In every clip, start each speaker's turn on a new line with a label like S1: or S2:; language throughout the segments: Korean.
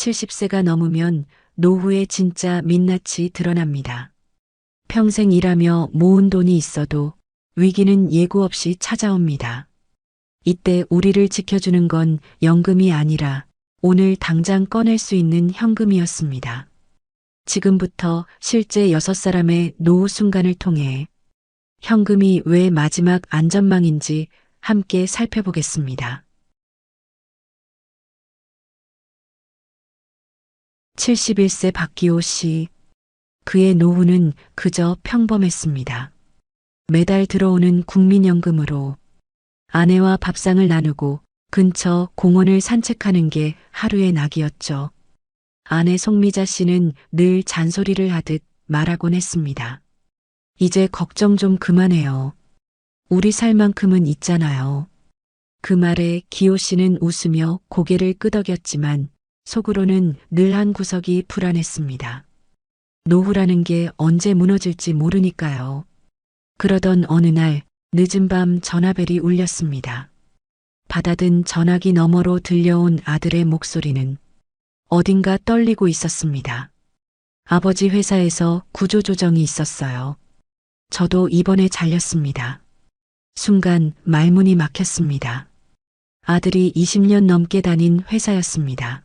S1: 70세가 넘으면 노후의 진짜 민낯이 드러납니다. 평생 일하며 모은 돈이 있어도 위기는 예고 없이 찾아옵니다. 이때 우리를 지켜주는 건 연금이 아니라 오늘 당장 꺼낼 수 있는 현금이었습니다. 지금부터 실제 6사람의 노후 순간을 통해 현금이 왜 마지막 안전망인지 함께 살펴보겠습니다. 71세 박기호 씨. 그의 노후는 그저 평범했습니다. 매달 들어오는 국민연금으로 아내와 밥상을 나누고 근처 공원을 산책하는 게 하루의 낙이었죠. 아내 송미자 씨는 늘 잔소리를 하듯 말하곤 했습니다. 이제 걱정 좀 그만해요. 우리 살 만큼은 있잖아요. 그 말에 기호 씨는 웃으며 고개를 끄덕였지만 속으로는 늘 한 구석이 불안했습니다. 노후라는 게 언제 무너질지 모르니까요. 그러던 어느 날 늦은 밤 전화벨이 울렸습니다. 받아든 전화기 너머로 들려온 아들의 목소리는 어딘가 떨리고 있었습니다. 아버지 회사에서 구조조정이 있었어요. 저도 입원에 잘렸습니다. 순간 말문이 막혔습니다. 아들이 20년 넘게 다닌 회사였습니다.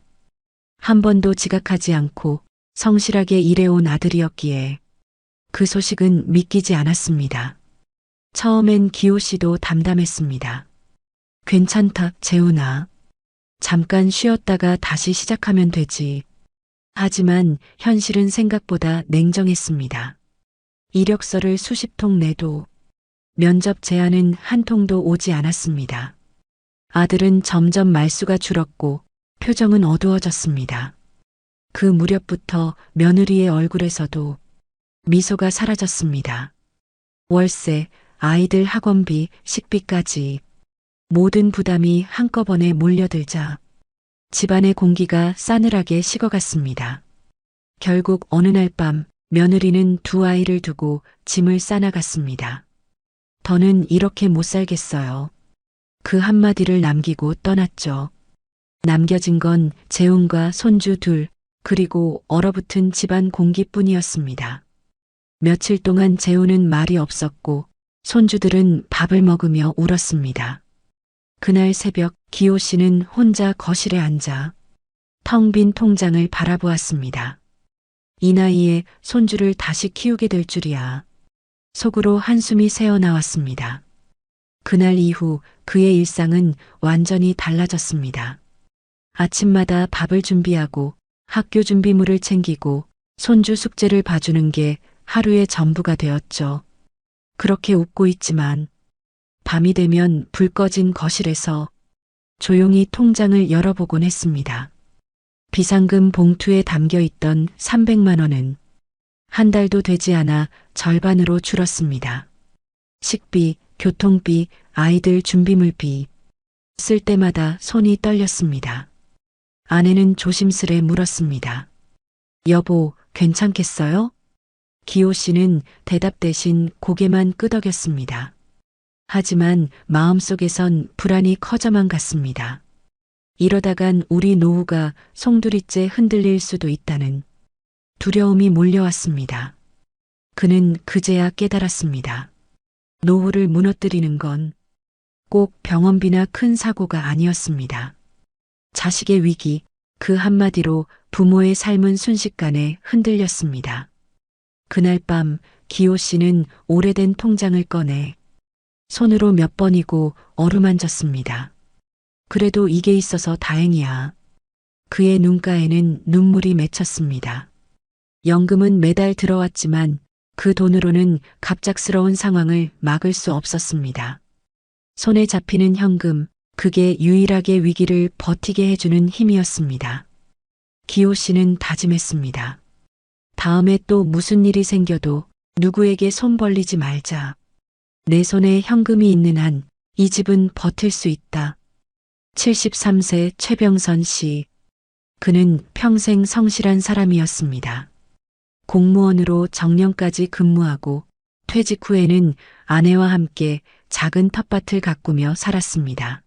S1: 한 번도 지각하지 않고 성실하게 일해온 아들이었기에 그 소식은 믿기지 않았습니다. 처음엔 기호 씨도 담담했습니다. 괜찮다, 재훈아. 잠깐 쉬었다가 다시 시작하면 되지. 하지만 현실은 생각보다 냉정했습니다. 이력서를 수십 통 내도 면접 제안은 한 통도 오지 않았습니다. 아들은 점점 말수가 줄었고 표정은 어두워졌습니다. 그 무렵부터 며느리의 얼굴에서도 미소가 사라졌습니다. 월세, 아이들 학원비, 식비까지 모든 부담이 한꺼번에 몰려들자 집안의 공기가 싸늘하게 식어갔습니다. 결국 어느 날 밤 며느리는 두 아이를 두고 짐을 싸나갔습니다. 더는 이렇게 못 살겠어요. 그 한마디를 남기고 떠났죠. 남겨진 건 재훈과 손주 둘, 그리고 얼어붙은 집안 공기뿐이었습니다. 며칠 동안 재훈은 말이 없었고 손주들은 밥을 먹으며 울었습니다. 그날 새벽 기호 씨는 혼자 거실에 앉아 텅 빈 통장을 바라보았습니다. 이 나이에 손주를 다시 키우게 될 줄이야. 속으로 한숨이 새어나왔습니다. 그날 이후 그의 일상은 완전히 달라졌습니다. 아침마다 밥을 준비하고 학교 준비물을 챙기고 손주 숙제를 봐주는 게 하루의 전부가 되었죠. 그렇게 웃고 있지만 밤이 되면 불 꺼진 거실에서 조용히 통장을 열어보곤 했습니다. 비상금 봉투에 담겨 있던 300만 원은 한 달도 되지 않아 절반으로 줄었습니다. 식비, 교통비, 아이들 준비물비. 쓸 때마다 손이 떨렸습니다. 아내는 조심스레 물었습니다. 여보, 괜찮겠어요? 기호 씨는 대답 대신 고개만 끄덕였습니다. 하지만 마음속에선 불안이 커져만 갔습니다. 이러다간 우리 노후가 송두리째 흔들릴 수도 있다는 두려움이 몰려왔습니다. 그는 그제야 깨달았습니다. 노후를 무너뜨리는 건 꼭 병원비나 큰 사고가 아니었습니다. 자식의 위기, 그 한마디로 부모의 삶은 순식간에 흔들렸습니다. 그날 밤 기호 씨는 오래된 통장을 꺼내 손으로 몇 번이고 어루만졌습니다. 그래도 이게 있어서 다행이야. 그의 눈가에는 눈물이 맺혔습니다. 연금은 매달 들어왔지만 그 돈으로는 갑작스러운 상황을 막을 수 없었습니다. 손에 잡히는 현금, 그게 유일하게 위기를 버티게 해주는 힘이었습니다. 기호 씨는 다짐했습니다. 다음에 또 무슨 일이 생겨도 누구에게 손 벌리지 말자. 내 손에 현금이 있는 한 이 집은 버틸 수 있다. 73세 최병선 씨. 그는 평생 성실한 사람이었습니다. 공무원으로 정년까지 근무하고 퇴직 후에는 아내와 함께 작은 텃밭을 가꾸며 살았습니다.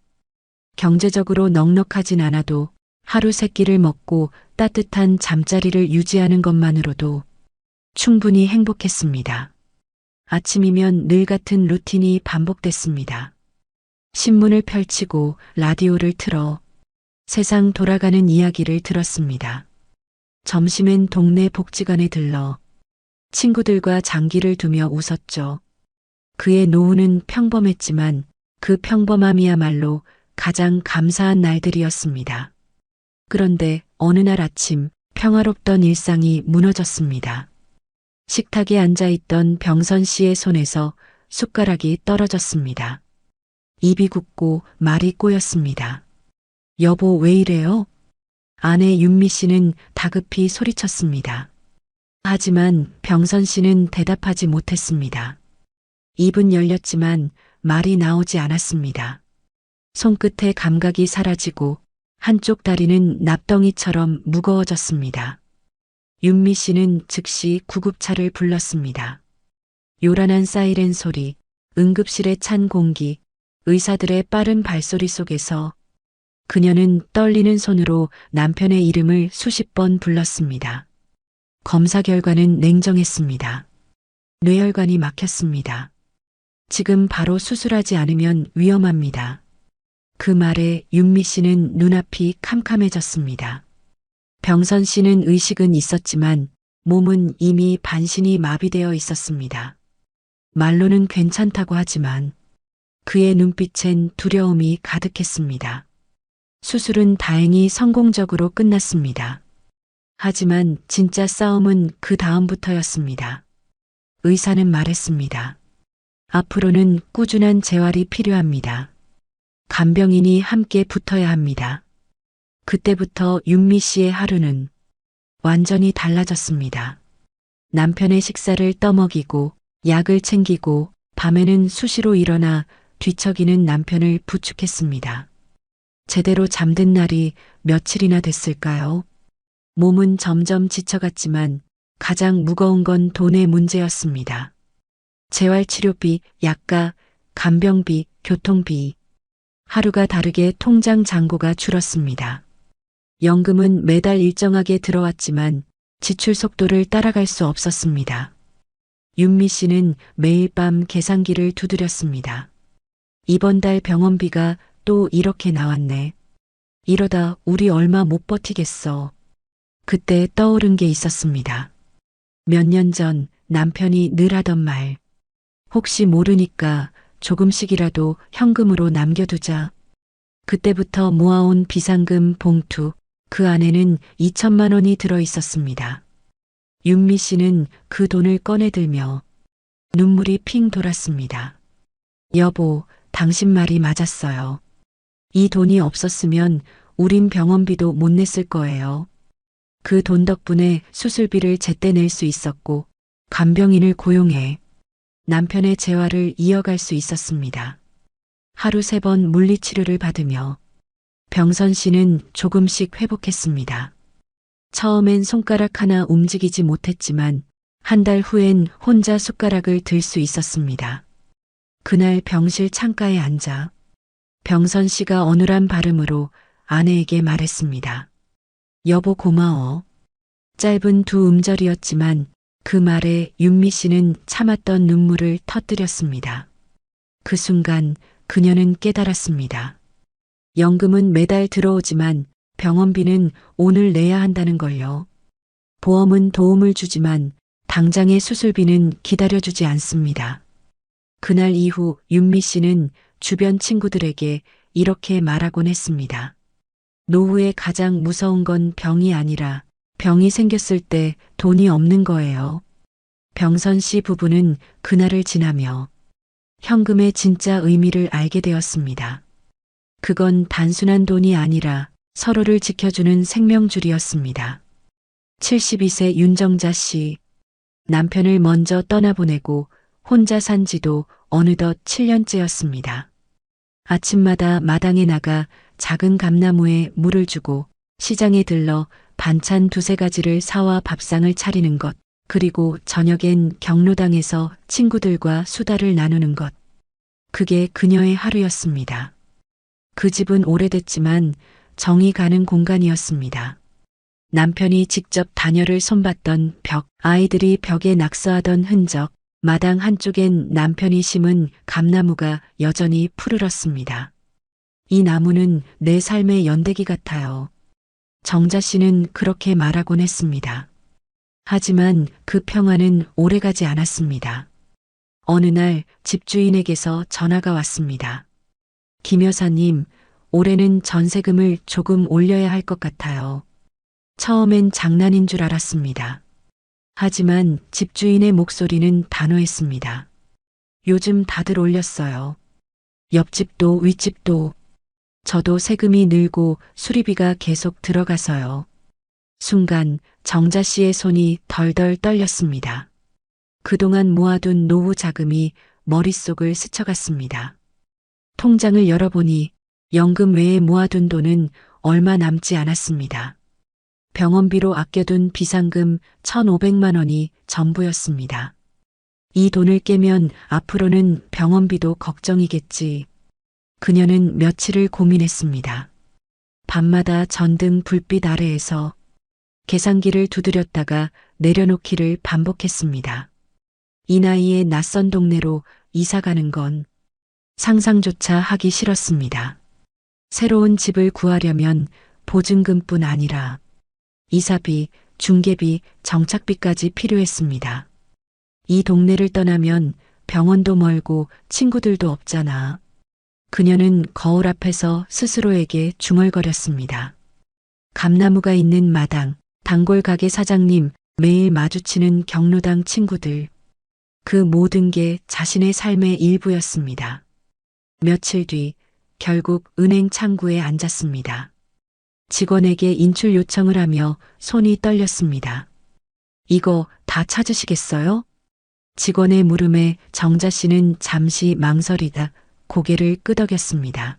S1: 경제적으로 넉넉하진 않아도 하루 세 끼를 먹고 따뜻한 잠자리를 유지하는 것만으로도 충분히 행복했습니다. 아침이면 늘 같은 루틴이 반복됐습니다. 신문을 펼치고 라디오를 틀어 세상 돌아가는 이야기를 들었습니다. 점심엔 동네 복지관에 들러 친구들과 장기를 두며 웃었죠. 그의 노후는 평범했지만 그 평범함이야말로 가장 감사한 날들이었습니다. 그런데 어느 날 아침 평화롭던 일상이 무너졌습니다. 식탁에 앉아있던 병선 씨의 손에서 숟가락이 떨어졌습니다. 입이 굳고 말이 꼬였습니다. 여보, 왜 이래요? 아내 윤미 씨는 다급히 소리쳤습니다. 하지만 병선 씨는 대답하지 못했습니다. 입은 열렸지만 말이 나오지 않았습니다. 손끝의 감각이 사라지고 한쪽 다리는 납덩이처럼 무거워졌습니다. 윤미 씨는 즉시 구급차를 불렀습니다. 요란한 사이렌 소리, 응급실의 찬 공기, 의사들의 빠른 발소리 속에서 그녀는 떨리는 손으로 남편의 이름을 수십 번 불렀습니다. 검사 결과는 냉정했습니다. 뇌혈관이 막혔습니다. 지금 바로 수술하지 않으면 위험합니다. 그 말에 윤미 씨는 눈앞이 캄캄해졌습니다. 병선 씨는 의식은 있었지만 몸은 이미 반신이 마비되어 있었습니다. 말로는 괜찮다고 하지만 그의 눈빛엔 두려움이 가득했습니다. 수술은 다행히 성공적으로 끝났습니다. 하지만 진짜 싸움은 그 다음부터였습니다. 의사는 말했습니다. 앞으로는 꾸준한 재활이 필요합니다. 간병인이 함께 붙어야 합니다. 그때부터 윤미 씨의 하루는 완전히 달라졌습니다. 남편의 식사를 떠먹이고 약을 챙기고 밤에는 수시로 일어나 뒤척이는 남편을 부축했습니다. 제대로 잠든 날이 며칠이나 됐을까요? 몸은 점점 지쳐갔지만 가장 무거운 건 돈의 문제였습니다. 재활치료비, 약가, 간병비, 교통비. 하루가 다르게 통장 잔고가 줄었습니다. 연금은 매달 일정하게 들어왔지만 지출 속도를 따라갈 수 없었습니다. 윤미 씨는 매일 밤 계산기를 두드렸습니다. 이번 달 병원비가 또 이렇게 나왔네. 이러다 우리 얼마 못 버티겠어. 그때 떠오른 게 있었습니다. 몇 년 전 남편이 늘 하던 말. 혹시 모르니까 조금씩이라도 현금으로 남겨두자. 그때부터 모아온 비상금 봉투, 그 안에는 2천만 원이 들어 있었습니다. 윤미 씨는 그 돈을 꺼내들며 눈물이 핑 돌았습니다. 여보, 당신 말이 맞았어요. 이 돈이 없었으면 우린 병원비도 못 냈을 거예요. 그 돈 덕분에 수술비를 제때 낼 수 있었고 간병인을 고용해 남편의 재활을 이어갈 수 있었습니다. 하루 3번 물리치료를 받으며 병선 씨는 조금씩 회복했습니다. 처음엔 손가락 하나 움직이지 못했지만 한 달 후엔 혼자 숟가락을 들 수 있었습니다. 그날 병실 창가에 앉아 병선 씨가 어눌한 발음으로 아내에게 말했습니다. 여보, 고마워. 짧은 두 음절이었지만 그 말에 윤미 씨는 참았던 눈물을 터뜨렸습니다. 그 순간 그녀는 깨달았습니다. 연금은 매달 들어오지만 병원비는 오늘 내야 한다는 걸요. 보험은 도움을 주지만 당장의 수술비는 기다려주지 않습니다. 그날 이후 윤미 씨는 주변 친구들에게 이렇게 말하곤 했습니다. 노후에 가장 무서운 건 병이 아니라 병이 생겼을 때 돈이 없는 거예요. 병선 씨 부부는 그날을 지나며 현금의 진짜 의미를 알게 되었습니다. 그건 단순한 돈이 아니라 서로를 지켜주는 생명줄이었습니다. 72세 윤정자 씨. 남편을 먼저 떠나보내고 혼자 산 지도 어느덧 7년째였습니다. 아침마다 마당에 나가 작은 감나무에 물을 주고 시장에 들러 반찬 2-3가지를 사와 밥상을 차리는 것, 그리고 저녁엔 경로당에서 친구들과 수다를 나누는 것. 그게 그녀의 하루였습니다. 그 집은 오래됐지만 정이 가는 공간이었습니다. 남편이 직접 다녀를 손봤던 벽, 아이들이 벽에 낙서하던 흔적, 마당 한쪽엔 남편이 심은 감나무가 여전히 푸르렀습니다. 이 나무는 내 삶의 연대기 같아요. 정자 씨는 그렇게 말하곤 했습니다. 하지만 그 평화는 오래가지 않았습니다. 어느 날 집주인에게서 전화가 왔습니다. 김 여사님, 올해는 전세금을 조금 올려야 할 것 같아요. 처음엔 장난인 줄 알았습니다. 하지만 집주인의 목소리는 단호했습니다. 요즘 다들 올렸어요. 옆집도 윗집도. 저도 세금이 늘고 수리비가 계속 들어가서요. 순간 정자 씨의 손이 덜덜 떨렸습니다. 그동안 모아둔 노후 자금이 머릿속을 스쳐갔습니다. 통장을 열어보니 연금 외에 모아둔 돈은 얼마 남지 않았습니다. 병원비로 아껴둔 비상금 1,500만 원이 전부였습니다. 이 돈을 깨면 앞으로는 병원비도 걱정이겠지. 그녀는 며칠을 고민했습니다. 밤마다 전등 불빛 아래에서 계산기를 두드렸다가 내려놓기를 반복했습니다. 이 나이에 낯선 동네로 이사 가는 건 상상조차 하기 싫었습니다. 새로운 집을 구하려면 보증금뿐 아니라 이사비, 중개비, 정착비까지 필요했습니다. 이 동네를 떠나면 병원도 멀고 친구들도 없잖아. 그녀는 거울 앞에서 스스로에게 중얼거렸습니다. 감나무가 있는 마당, 단골 가게 사장님, 매일 마주치는 경로당 친구들. 그 모든 게 자신의 삶의 일부였습니다. 며칠 뒤 결국 은행 창구에 앉았습니다. 직원에게 인출 요청을 하며 손이 떨렸습니다. 이거 다 찾으시겠어요? 직원의 물음에 정자 씨는 잠시 망설이다 고개를 끄덕였습니다.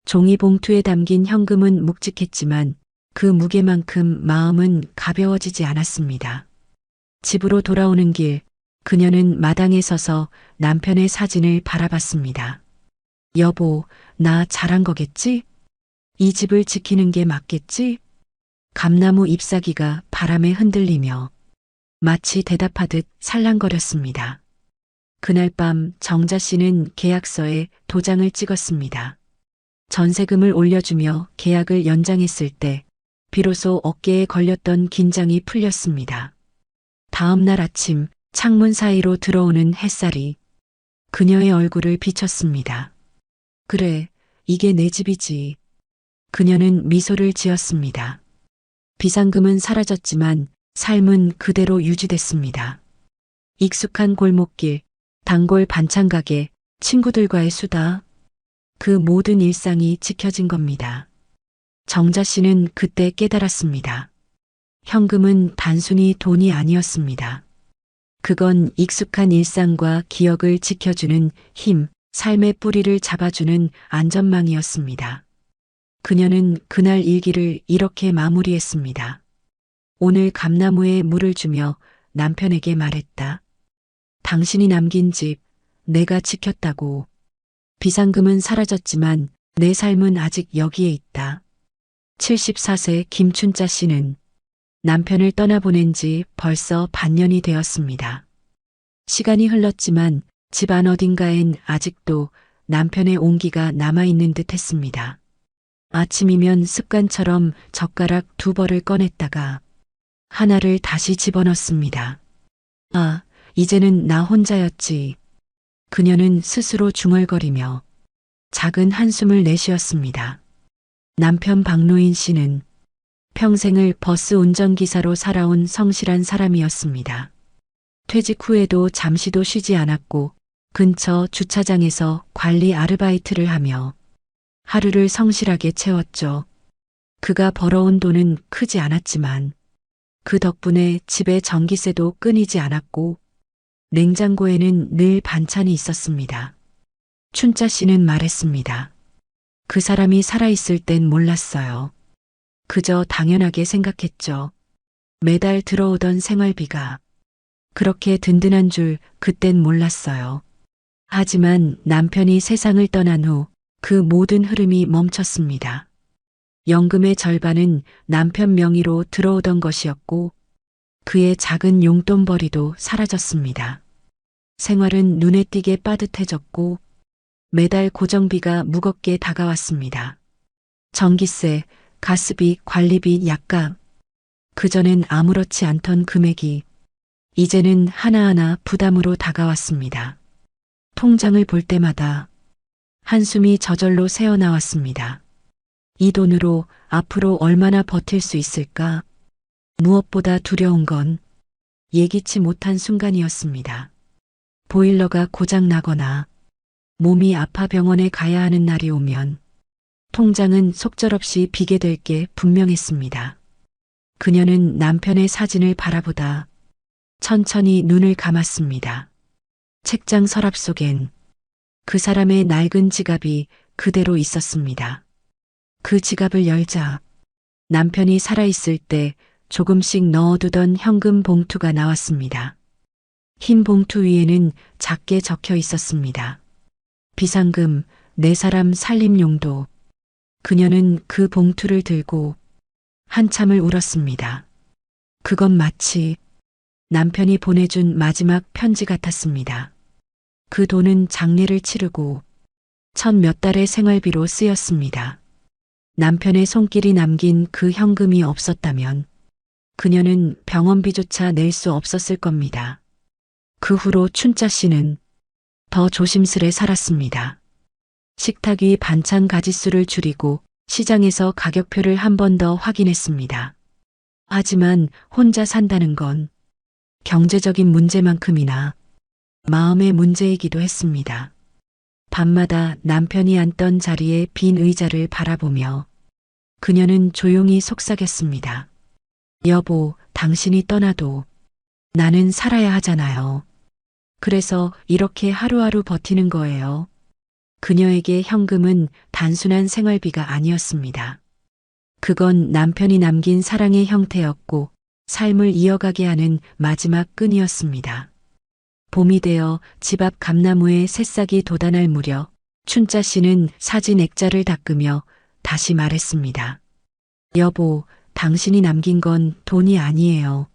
S1: 종이 봉투에 담긴 현금은 묵직했지만 그 무게만큼 마음은 가벼워지지 않았습니다. 집으로 돌아오는 길, 그녀는 마당에 서서 남편의 사진을 바라봤습니다. 여보, 나 잘한 거겠지? 이 집을 지키는 게 맞겠지? 감나무 잎사귀가 바람에 흔들리며 마치 대답하듯 살랑거렸습니다. 그날 밤 정자 씨는 계약서에 도장을 찍었습니다. 전세금을 올려주며 계약을 연장했을 때 비로소 어깨에 걸렸던 긴장이 풀렸습니다. 다음 날 아침 창문 사이로 들어오는 햇살이 그녀의 얼굴을 비췄습니다. 그래, 이게 내 집이지. 그녀는 미소를 지었습니다. 비상금은 사라졌지만 삶은 그대로 유지됐습니다. 익숙한 골목길, 단골 반찬 가게, 친구들과의 수다. 그 모든 일상이 지켜진 겁니다. 정자 씨는 그때 깨달았습니다. 현금은 단순히 돈이 아니었습니다. 그건 익숙한 일상과 기억을 지켜주는 힘, 삶의 뿌리를 잡아주는 안전망이었습니다. 그녀는 그날 일기를 이렇게 마무리했습니다. 오늘 감나무에 물을 주며 남편에게 말했다. 당신이 남긴 집, 내가 지켰다고. 비상금은 사라졌지만 내 삶은 아직 여기에 있다. 74세 김춘자 씨는 남편을 떠나보낸 지 벌써 반년이 되었습니다. 시간이 흘렀지만 집안 어딘가엔 아직도 남편의 온기가 남아있는 듯 했습니다. 아침이면 습관처럼 젓가락 2벌을 꺼냈다가 하나를 다시 집어넣습니다. 아, 이제는 나 혼자였지. 그녀는 스스로 중얼거리며 작은 한숨을 내쉬었습니다. 남편 박노인 씨는 평생을 버스 운전기사로 살아온 성실한 사람이었습니다. 퇴직 후에도 잠시도 쉬지 않았고 근처 주차장에서 관리 아르바이트를 하며 하루를 성실하게 채웠죠. 그가 벌어온 돈은 크지 않았지만 그 덕분에 집에 전기세도 끊이지 않았고 냉장고에는 늘 반찬이 있었습니다. 춘자 씨는 말했습니다. 그 사람이 살아있을 땐 몰랐어요. 그저 당연하게 생각했죠. 매달 들어오던 생활비가 그렇게 든든한 줄 그땐 몰랐어요. 하지만 남편이 세상을 떠난 후 그 모든 흐름이 멈췄습니다. 연금의 절반은 남편 명의로 들어오던 것이었고 그의 작은 용돈벌이도 사라졌습니다. 생활은 눈에 띄게 빠듯해졌고 매달 고정비가 무겁게 다가왔습니다. 전기세, 가스비, 관리비, 약값. 그전엔 아무렇지 않던 금액이 이제는 하나하나 부담으로 다가왔습니다. 통장을 볼 때마다 한숨이 저절로 새어나왔습니다. 이 돈으로 앞으로 얼마나 버틸 수 있을까? 무엇보다 두려운 건 예기치 못한 순간이었습니다. 보일러가 고장 나거나 몸이 아파 병원에 가야 하는 날이 오면 통장은 속절없이 비게 될 게 분명했습니다. 그녀는 남편의 사진을 바라보다 천천히 눈을 감았습니다. 책장 서랍 속엔 그 사람의 낡은 지갑이 그대로 있었습니다. 그 지갑을 열자 남편이 살아있을 때 조금씩 넣어두던 현금 봉투가 나왔습니다. 흰 봉투 위에는 작게 적혀 있었습니다. 비상금, 내 사람 살림용도. 그녀는 그 봉투를 들고 한참을 울었습니다. 그건 마치 남편이 보내준 마지막 편지 같았습니다. 그 돈은 장례를 치르고 첫 몇 달의 생활비로 쓰였습니다. 남편의 손길이 남긴 그 현금이 없었다면 그녀는 병원비조차 낼 수 없었을 겁니다. 그 후로 춘자 씨는 더 조심스레 살았습니다. 식탁 위 반찬 가짓수를 줄이고 시장에서 가격표를 한 번 더 확인했습니다. 하지만 혼자 산다는 건 경제적인 문제만큼이나 마음의 문제이기도 했습니다. 밤마다 남편이 앉던 자리에 빈 의자를 바라보며 그녀는 조용히 속삭였습니다. 여보, 당신이 떠나도 나는 살아야 하잖아요. 그래서 이렇게 하루하루 버티는 거예요. 그녀에게 현금은 단순한 생활비가 아니었습니다. 그건 남편이 남긴 사랑의 형태였고 삶을 이어가게 하는 마지막 끈이었습니다. 봄이 되어 집 앞 감나무에 새싹이 돋아날 무렵 춘자 씨는 사진 액자를 닦으며 다시 말했습니다. 여보, 당신이 남긴 건 돈이 아니에요.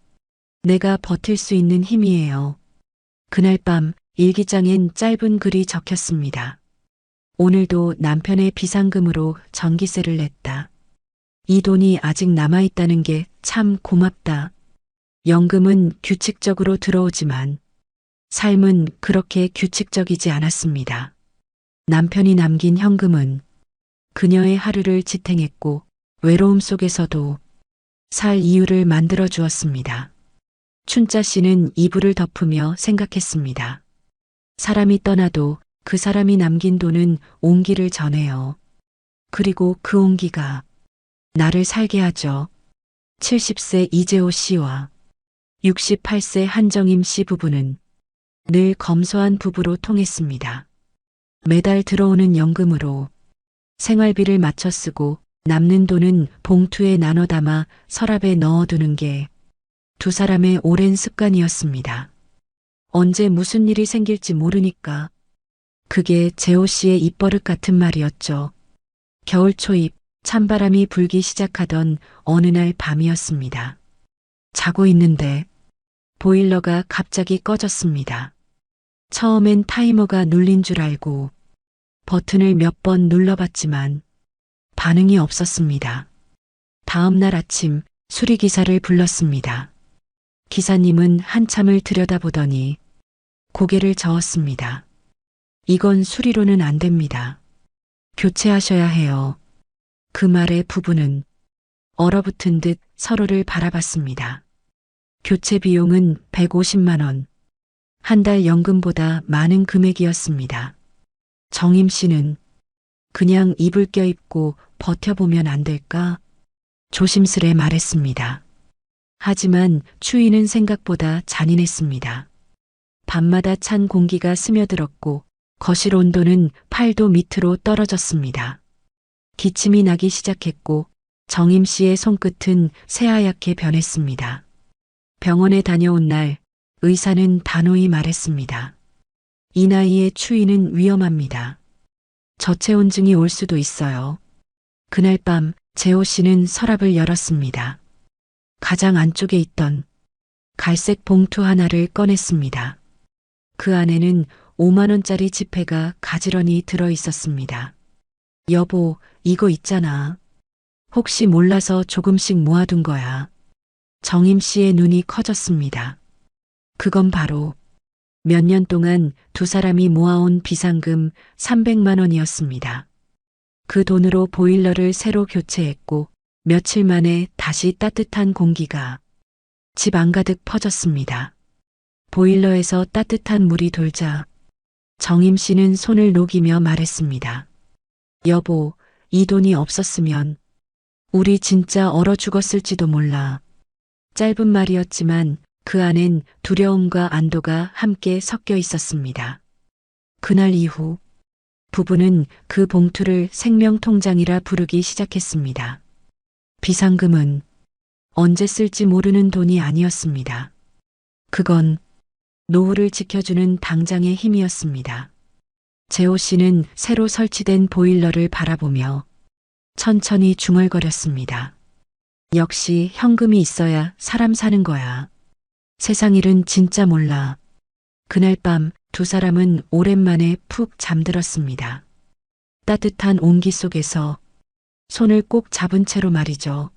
S1: 내가 버틸 수 있는 힘이에요. 그날 밤 일기장엔 짧은 글이 적혔습니다. 오늘도 남편의 비상금으로 전기세를 냈다. 이 돈이 아직 남아있다는 게 참 고맙다. 연금은 규칙적으로 들어오지만 삶은 그렇게 규칙적이지 않았습니다. 남편이 남긴 현금은 그녀의 하루를 지탱했고 외로움 속에서도 살 이유를 만들어 주었습니다. 춘자 씨는 이불을 덮으며 생각했습니다. 사람이 떠나도 그 사람이 남긴 돈은 온기를 전해요. 그리고 그 온기가 나를 살게 하죠. 70세 이재호 씨와 68세 한정임 씨 부부는 늘 검소한 부부로 통했습니다. 매달 들어오는 연금으로 생활비를 맞춰 쓰고 남는 돈은 봉투에 나눠 담아 서랍에 넣어두는 게 두 사람의 오랜 습관이었습니다. 언제 무슨 일이 생길지 모르니까. 그게 재호 씨의 입버릇 같은 말이었죠. 겨울 초입 찬바람이 불기 시작하던 어느 날 밤이었습니다. 자고 있는데 보일러가 갑자기 꺼졌습니다. 처음엔 타이머가 눌린 줄 알고 버튼을 몇 번 눌러봤지만 반응이 없었습니다. 다음 날 아침 수리기사를 불렀습니다. 기사님은 한참을 들여다보더니 고개를 저었습니다. 이건 수리로는 안 됩니다. 교체하셔야 해요. 그 말에 부부는 얼어붙은 듯 서로를 바라봤습니다. 교체 비용은 150만 원. 한 달 연금보다 많은 금액이었습니다. 정임 씨는 그냥 이불 껴입고 버텨보면 안 될까? 조심스레 말했습니다. 하지만 추위는 생각보다 잔인했습니다. 밤마다 찬 공기가 스며들었고 거실 온도는 8도 밑으로 떨어졌습니다. 기침이 나기 시작했고 정임 씨의 손끝은 새하얗게 변했습니다. 병원에 다녀온 날 의사는 단호히 말했습니다. 이 나이에 추위는 위험합니다. 저체온증이 올 수도 있어요. 그날 밤 재호 씨는 서랍을 열었습니다. 가장 안쪽에 있던 갈색 봉투 하나를 꺼냈습니다. 그 안에는 5만 원짜리 지폐가 가지런히 들어 있었습니다. 여보, 이거 있잖아. 혹시 몰라서 조금씩 모아둔 거야. 정임 씨의 눈이 커졌습니다. 그건 바로 몇 년 동안 두 사람이 모아온 비상금 300만 원이었습니다. 그 돈으로 보일러를 새로 교체했고 며칠 만에 다시 따뜻한 공기가 집 안가득 퍼졌습니다. 보일러에서 따뜻한 물이 돌자 정임 씨는 손을 녹이며 말했습니다. 여보, 이 돈이 없었으면 우리 진짜 얼어 죽었을지도 몰라. 짧은 말이었지만 그 안엔 두려움과 안도가 함께 섞여 있었습니다. 그날 이후 부부는 그 봉투를 생명통장이라 부르기 시작했습니다. 비상금은 언제 쓸지 모르는 돈이 아니었습니다. 그건 노후를 지켜주는 당장의 힘이었습니다. 재호 씨는 새로 설치된 보일러를 바라보며 천천히 중얼거렸습니다. 역시 현금이 있어야 사람 사는 거야. 세상 일은 진짜 몰라. 그날 밤 두 사람은 오랜만에 푹 잠들었습니다. 따뜻한 온기 속에서 손을 꼭 잡은 채로 말이죠.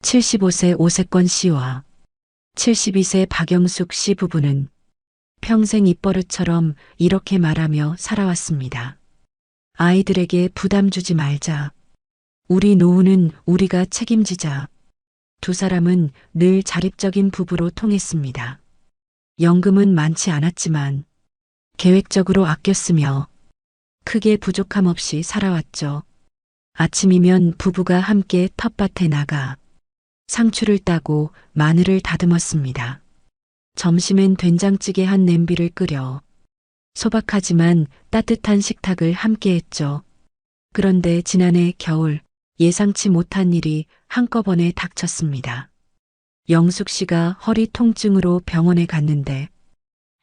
S1: 75세 오세권 씨와 72세 박영숙 씨 부부는 평생 입버릇처럼 이렇게 말하며 살아왔습니다. 아이들에게 부담 주지 말자. 우리 노후는 우리가 책임지자. 두 사람은 늘 자립적인 부부로 통했습니다. 연금은 많지 않았지만 계획적으로 아꼈으며 크게 부족함 없이 살아왔죠. 아침이면 부부가 함께 텃밭에 나가 상추를 따고 마늘을 다듬었습니다. 점심엔 된장찌개 한 냄비를 끓여 소박하지만 따뜻한 식탁을 함께 했죠. 그런데 지난해 겨울 예상치 못한 일이 한꺼번에 닥쳤습니다. 영숙 씨가 허리 통증으로 병원에 갔는데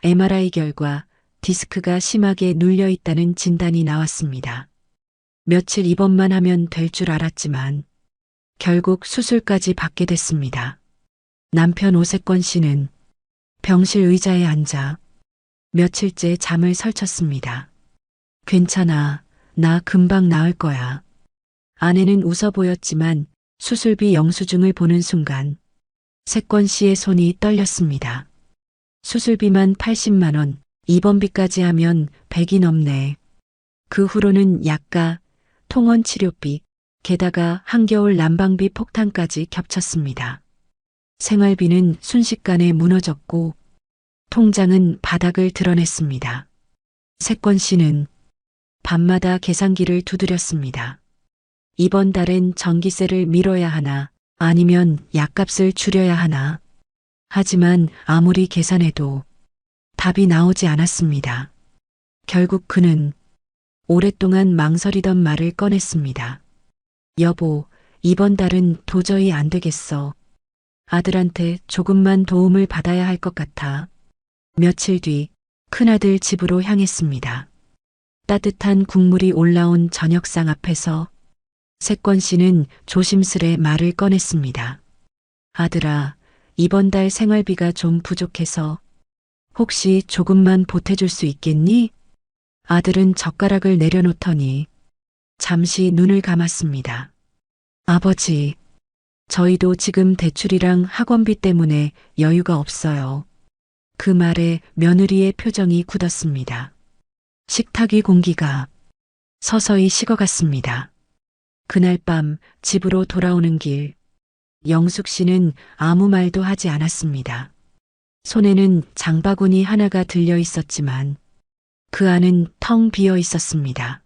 S1: MRI 결과 디스크가 심하게 눌려 있다는 진단이 나왔습니다. 며칠 입원만 하면 될 줄 알았지만 결국 수술까지 받게 됐습니다. 남편 오세권 씨는 병실 의자에 앉아 며칠째 잠을 설쳤습니다. 괜찮아. 나 금방 나을 거야. 아내는 웃어 보였지만 수술비 영수증을 보는 순간 세권 씨의 손이 떨렸습니다. 수술비만 80만 원, 입원비까지 하면 100이 넘네. 그 후로는 약가, 통원 치료비, 게다가 한겨울 난방비 폭탄까지 겹쳤습니다. 생활비는 순식간에 무너졌고 통장은 바닥을 드러냈습니다. 세권 씨는 밤마다 계산기를 두드렸습니다. 이번 달엔 전기세를 미뤄야 하나 아니면 약값을 줄여야 하나. 하지만 아무리 계산해도 답이 나오지 않았습니다. 결국 그는 오랫동안 망설이던 말을 꺼냈습니다. 여보, 이번 달은 도저히 안 되겠어. 아들한테 조금만 도움을 받아야 할 것 같아. 며칠 뒤 큰아들 집으로 향했습니다. 따뜻한 국물이 올라온 저녁상 앞에서 세권 씨는 조심스레 말을 꺼냈습니다. 아들아, 이번 달 생활비가 좀 부족해서 혹시 조금만 보태줄 수 있겠니? 아들은 젓가락을 내려놓더니 잠시 눈을 감았습니다. 아버지, 저희도 지금 대출이랑 학원비 때문에 여유가 없어요. 그 말에 며느리의 표정이 굳었습니다. 식탁 위 공기가 서서히 식어갔습니다. 그날 밤 집으로 돌아오는 길, 영숙 씨는 아무 말도 하지 않았습니다. 손에는 장바구니 하나가 들려 있었지만 그 안은 텅 비어 있었습니다.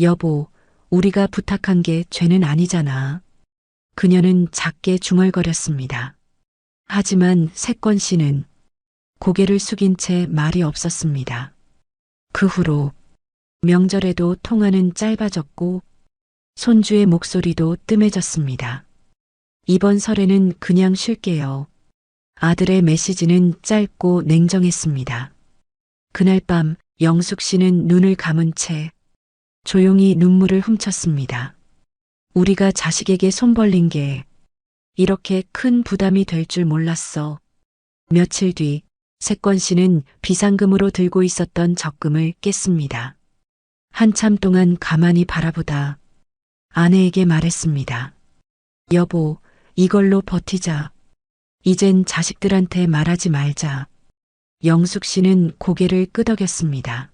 S1: 여보, 우리가 부탁한 게 죄는 아니잖아. 그녀는 작게 중얼거렸습니다. 하지만 세권 씨는 고개를 숙인 채 말이 없었습니다. 그 후로 명절에도 통화는 짧아졌고 손주의 목소리도 뜸해졌습니다. 이번 설에는 그냥 쉴게요. 아들의 메시지는 짧고 냉정했습니다. 그날 밤 영숙 씨는 눈을 감은 채 조용히 눈물을 훔쳤습니다. 우리가 자식에게 손 벌린 게 이렇게 큰 부담이 될 줄 몰랐어. 며칠 뒤 세권 씨는 비상금으로 들고 있었던 적금을 깼습니다. 한참 동안 가만히 바라보다 아내에게 말했습니다. 여보, 이걸로 버티자. 이젠 자식들한테 말하지 말자. 영숙 씨는 고개를 끄덕였습니다.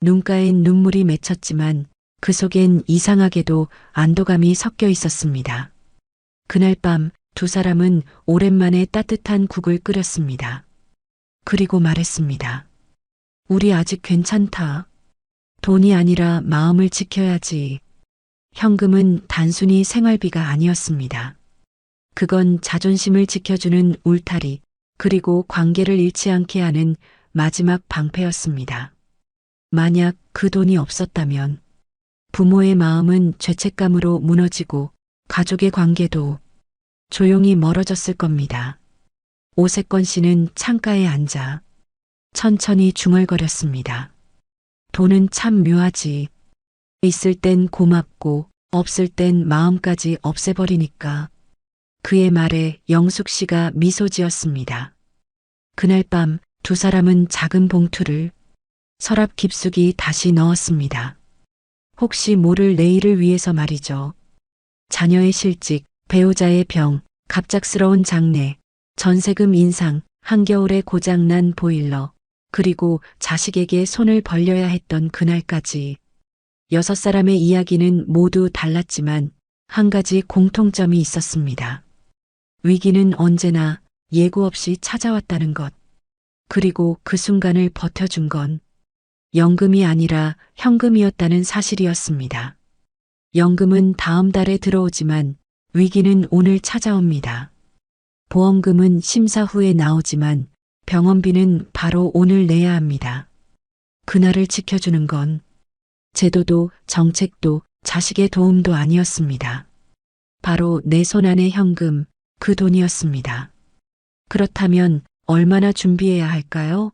S1: 눈가엔 눈물이 맺혔지만 그 속엔 이상하게도 안도감이 섞여 있었습니다. 그날 밤 두 사람은 오랜만에 따뜻한 국을 끓였습니다. 그리고 말했습니다. 우리 아직 괜찮다. 돈이 아니라 마음을 지켜야지. 현금은 단순히 생활비가 아니었습니다. 그건 자존심을 지켜주는 울타리, 그리고 관계를 잃지 않게 하는 마지막 방패였습니다. 만약 그 돈이 없었다면 부모의 마음은 죄책감으로 무너지고 가족의 관계도 조용히 멀어졌을 겁니다. 오세권 씨는 창가에 앉아 천천히 중얼거렸습니다. 돈은 참 묘하지. 있을 땐 고맙고 없을 땐 마음까지 없애버리니까. 그의 말에 영숙 씨가 미소 지었습니다. 그날 밤 두 사람은 작은 봉투를 서랍 깊숙이 다시 넣었습니다. 혹시 모를 내일을 위해서 말이죠. 자녀의 실직, 배우자의 병, 갑작스러운 장례, 전세금 인상, 한겨울에 고장난 보일러, 그리고 자식에게 손을 벌려야 했던 그날까지 6사람의 이야기는 모두 달랐지만 한 가지 공통점이 있었습니다. 위기는 언제나 예고 없이 찾아왔다는 것. 그리고 그 순간을 버텨준 건 연금이 아니라 현금이었다는 사실이었습니다. 연금은 다음 달에 들어오지만 위기는 오늘 찾아옵니다. 보험금은 심사 후에 나오지만 병원비는 바로 오늘 내야 합니다. 그날을 지켜주는 건 제도도 정책도 자식의 도움도 아니었습니다. 바로 내 손 안의 현금, 그 돈이었습니다. 그렇다면 얼마나 준비해야 할까요?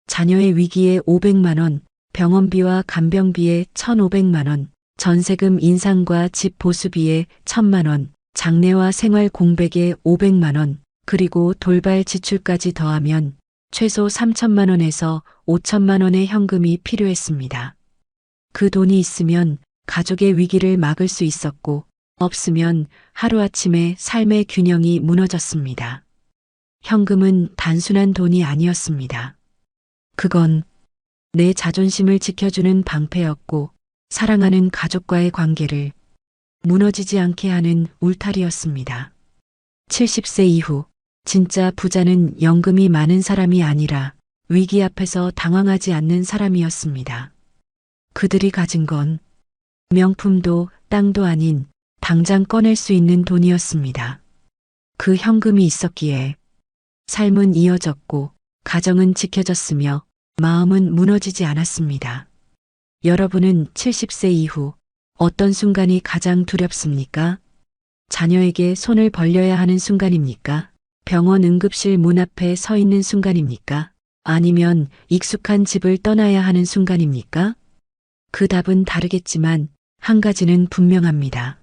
S1: 자녀의 위기에 500만 원, 병원비와 간병비에 1,500만 원, 전세금 인상과 집 보수비에 1,000만 원, 장례와 생활 공백에 500만 원, 그리고 돌발 지출까지 더하면 최소 3천만 원에서 5천만 원의 현금이 필요했습니다. 그 돈이 있으면 가족의 위기를 막을 수 있었고 없으면 하루아침에 삶의 균형이 무너졌습니다. 현금은 단순한 돈이 아니었습니다. 그건 내 자존심을 지켜주는 방패였고 사랑하는 가족과의 관계를 무너지지 않게 하는 울타리였습니다. 70세 이후 진짜 부자는 연금이 많은 사람이 아니라 위기 앞에서 당황하지 않는 사람이었습니다. 그들이 가진 건 명품도 땅도 아닌 당장 꺼낼 수 있는 돈이었습니다. 그 현금이 있었기에 삶은 이어졌고 가정은 지켜졌으며 마음은 무너지지 않았습니다. 여러분은 70세 이후 어떤 순간이 가장 두렵습니까? 자녀에게 손을 벌려야 하는 순간입니까? 병원 응급실 문 앞에 서 있는 순간입니까? 아니면 익숙한 집을 떠나야 하는 순간입니까? 그 답은 다르겠지만 한 가지는 분명합니다.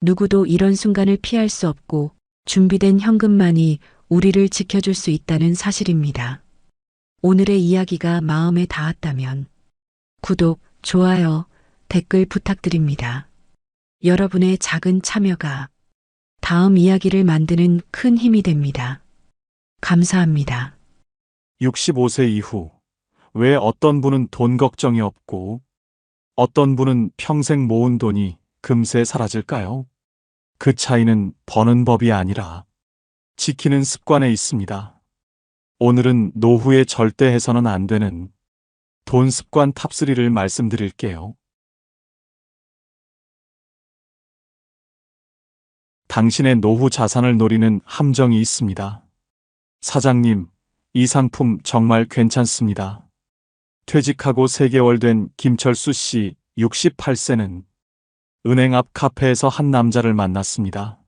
S1: 누구도 이런 순간을 피할 수 없고 준비된 현금만이 우리를 지켜줄 수 있다는 사실입니다. 오늘의 이야기가 마음에 닿았다면 구독, 좋아요, 댓글 부탁드립니다. 여러분의 작은 참여가 다음 이야기를 만드는 큰 힘이 됩니다. 감사합니다.
S2: 65세 이후 왜 어떤 분은 돈 걱정이 없고 어떤 분은 평생 모은 돈이 금세 사라질까요? 그 차이는 버는 법이 아니라 지키는 습관에 있습니다. 오늘은 노후에 절대 해서는 안 되는 돈 습관 탑3를 말씀드릴게요. 당신의 노후 자산을 노리는 함정이 있습니다. 사장님, 이 상품 정말 괜찮습니다. 퇴직하고 3개월 된 김철수 씨 68세는 은행 앞 카페에서 한 남자를 만났습니다.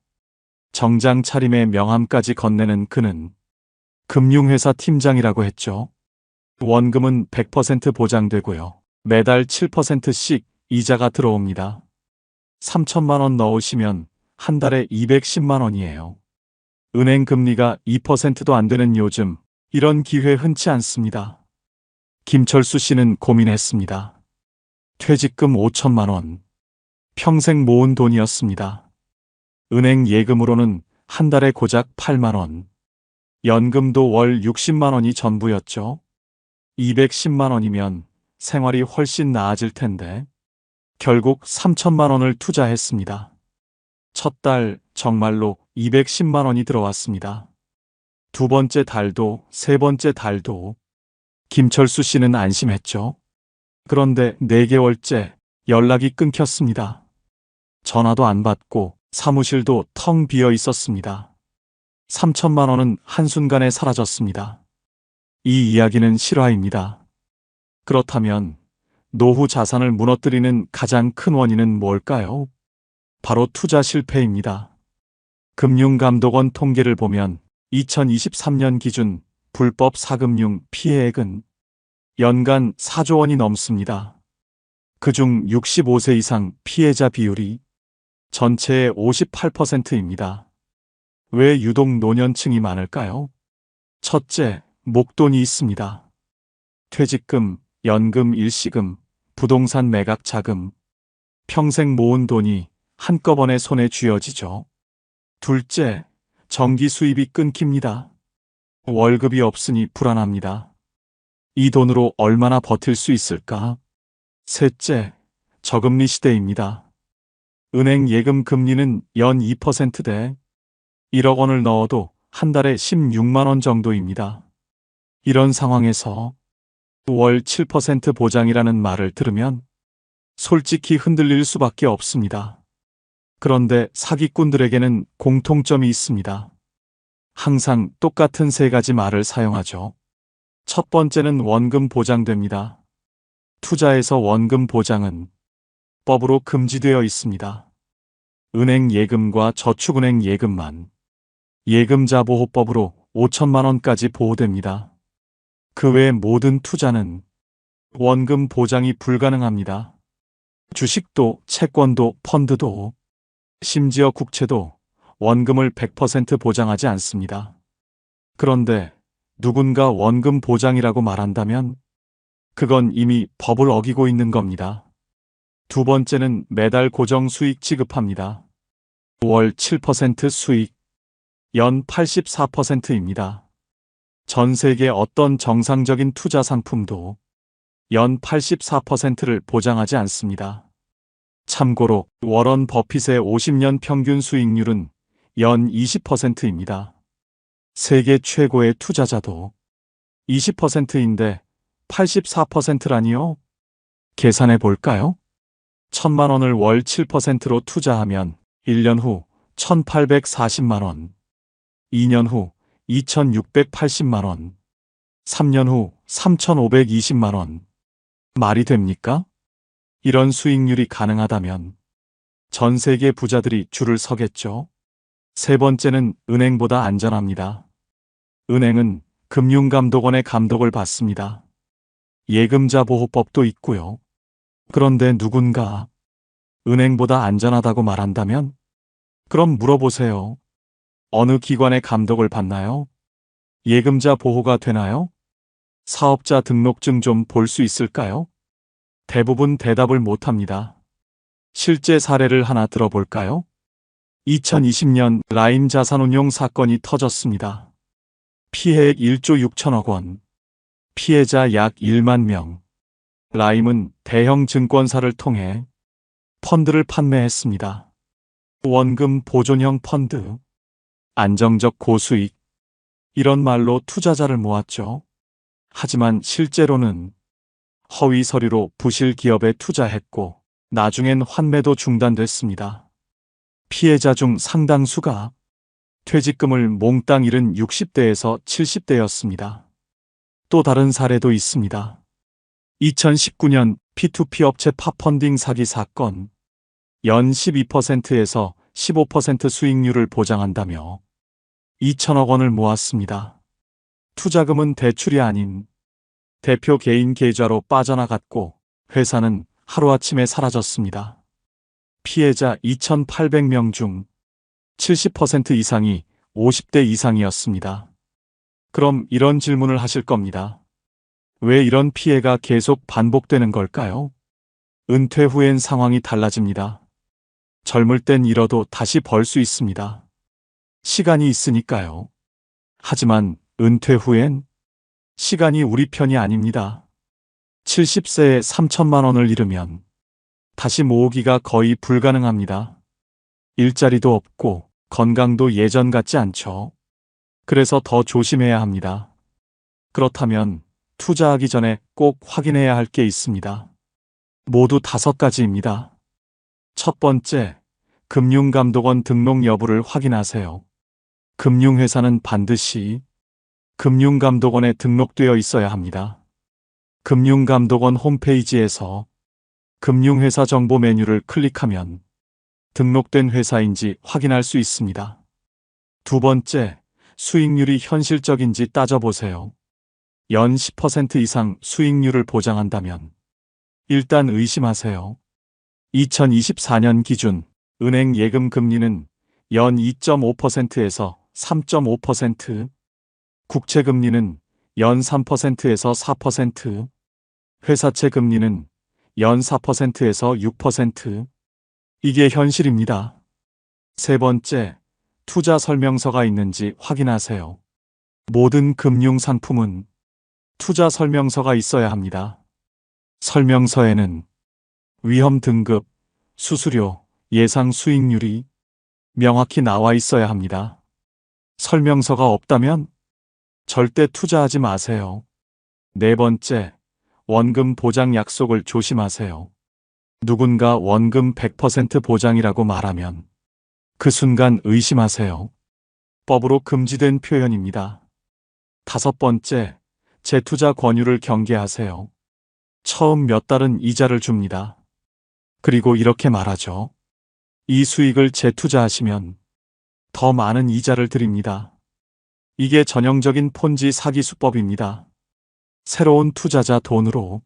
S2: 정장 차림에 명함까지 건네는 그는 금융회사 팀장이라고 했죠. 원금은 100% 보장되고요. 매달 7%씩 이자가 들어옵니다. 3천만 원 넣으시면 한 달에 210만 원이에요. 은행 금리가 2%도 안 되는 요즘 이런 기회 흔치 않습니다. 김철수 씨는 고민했습니다. 퇴직금 5천만 원. 평생 모은 돈이었습니다. 은행 예금으로는 한 달에 고작 8만 원. 연금도 월 60만 원이 전부였죠. 210만 원이면 생활이 훨씬 나아질 텐데. 결국 3천만 원을 투자했습니다. 첫 달 정말로 210만 원이 들어왔습니다. 두 번째 달도 세 번째 달도 김철수 씨는 안심했죠. 그런데 4개월째 연락이 끊겼습니다. 전화도 안 받고 사무실도 텅 비어 있었습니다. 3천만 원은 한순간에 사라졌습니다. 이 이야기는 실화입니다. 그렇다면 노후 자산을 무너뜨리는 가장 큰 원인은 뭘까요? 바로 투자 실패입니다. 금융감독원 통계를 보면 2023년 기준 불법 사금융 피해액은 연간 4조 원이 넘습니다. 그중 65세 이상 피해자 비율이 전체의 58%입니다. 왜 유독 노년층이 많을까요? 첫째, 목돈이 있습니다. 퇴직금, 연금, 일시금, 부동산 매각 자금, 평생 모은 돈이 한꺼번에 손에 쥐어지죠. 둘째, 정기 수입이 끊깁니다. 월급이 없으니 불안합니다. 이 돈으로 얼마나 버틸 수 있을까? 셋째, 저금리 시대입니다. 은행 예금 금리는 연 2%대 1억 원을 넣어도 한 달에 16만 원 정도입니다. 이런 상황에서 월 7% 보장이라는 말을 들으면 솔직히 흔들릴 수밖에 없습니다. 그런데 사기꾼들에게는 공통점이 있습니다. 항상 똑같은 3가지 말을 사용하죠. 첫 번째는 원금 보장됩니다. 투자에서 원금 보장은 법으로 금지되어 있습니다. 은행 예금과 저축은행 예금만 예금자 보호법으로 5천만 원까지 보호됩니다. 그 외 모든 투자는 원금 보장이 불가능합니다. 주식도, 채권도, 펀드도, 심지어 국채도 원금을 100% 보장하지 않습니다. 그런데 누군가 원금 보장이라고 말한다면 그건 이미 법을 어기고 있는 겁니다. 두 번째는 매달 고정 수익 지급합니다. 월 7% 수익, 연 84%입니다. 전 세계 어떤 정상적인 투자 상품도 연 84%를 보장하지 않습니다. 참고로 워런 버핏의 50년 평균 수익률은 연 20%입니다. 세계 최고의 투자자도 20%인데 84%라니요? 계산해 볼까요? 1,000만 원을 월 7%로 투자하면 1년 후 1,840만 원, 2년 후 2,680만 원, 3년 후 3,520만 원. 말이 됩니까? 이런 수익률이 가능하다면 전 세계 부자들이 줄을 서겠죠. 세 번째는 은행보다 안전합니다. 은행은 금융감독원의 감독을 받습니다. 예금자 보호법도 있고요. 그런데 누군가 은행보다 안전하다고 말한다면 그럼 물어보세요. 어느 기관의 감독을 받나요? 예금자 보호가 되나요? 사업자 등록증 좀 볼 수 있을까요? 대부분 대답을 못합니다. 실제 사례를 하나 들어볼까요? 2020년 라임 자산운용 사건이 터졌습니다. 피해액 1조 6천억 원, 피해자 약 1만 명. 라임은 대형 증권사를 통해 펀드를 판매했습니다. 원금 보존형 펀드, 안정적 고수익, 이런 말로 투자자를 모았죠. 하지만 실제로는 허위 서류로 부실 기업에 투자했고 나중엔 환매도 중단됐습니다. 피해자 중 상당수가 퇴직금을 몽땅 잃은 60대에서 70대였습니다. 또 다른 사례도 있습니다. 2019년 P2P 업체 팝펀딩 사기 사건, 연 12%에서 15% 수익률을 보장한다며 2천억 원을 모았습니다. 투자금은 대출이 아닌 대표 개인 계좌로 빠져나갔고 회사는 하루아침에 사라졌습니다. 피해자 2,800명 중 70% 이상이 50대 이상이었습니다. 그럼 이런 질문을 하실 겁니다. 왜 이런 피해가 계속 반복되는 걸까요? 은퇴 후엔 상황이 달라집니다. 젊을 땐 잃어도 다시 벌 수 있습니다. 시간이 있으니까요. 하지만 은퇴 후엔 시간이 우리 편이 아닙니다. 70세에 3천만 원을 잃으면 다시 모으기가 거의 불가능합니다. 일자리도 없고 건강도 예전 같지 않죠. 그래서 더 조심해야 합니다. 그렇다면 투자하기 전에 꼭 확인해야 할 게 있습니다. 모두 5가지입니다. 첫 번째, 금융감독원 등록 여부를 확인하세요. 금융회사는 반드시 금융감독원에 등록되어 있어야 합니다. 금융감독원 홈페이지에서 금융회사 정보 메뉴를 클릭하면 등록된 회사인지 확인할 수 있습니다. 두 번째, 수익률이 현실적인지 따져보세요. 연 10% 이상 수익률을 보장한다면 일단 의심하세요. 2024년 기준 은행 예금 금리는 연 2.5%에서 3.5%, 국채 금리는 연 3%에서 4%, 회사채 금리는 연 4%에서 6%. 이게 현실입니다. 세 번째, 투자 설명서가 있는지 확인하세요. 모든 금융 상품은 투자 설명서가 있어야 합니다. 설명서에는 위험 등급, 수수료, 예상 수익률이 명확히 나와 있어야 합니다. 설명서가 없다면 절대 투자하지 마세요. 네 번째, 원금 보장 약속을 조심하세요. 누군가 원금 100% 보장이라고 말하면 그 순간 의심하세요. 법으로 금지된 표현입니다. 다섯 번째, 재투자 권유를 경계하세요. 처음 몇 달은 이자를 줍니다. 그리고 이렇게 말하죠. 이 수익을 재투자하시면 더 많은 이자를 드립니다. 이게 전형적인 폰지 사기 수법입니다. 새로운 투자자 돈으로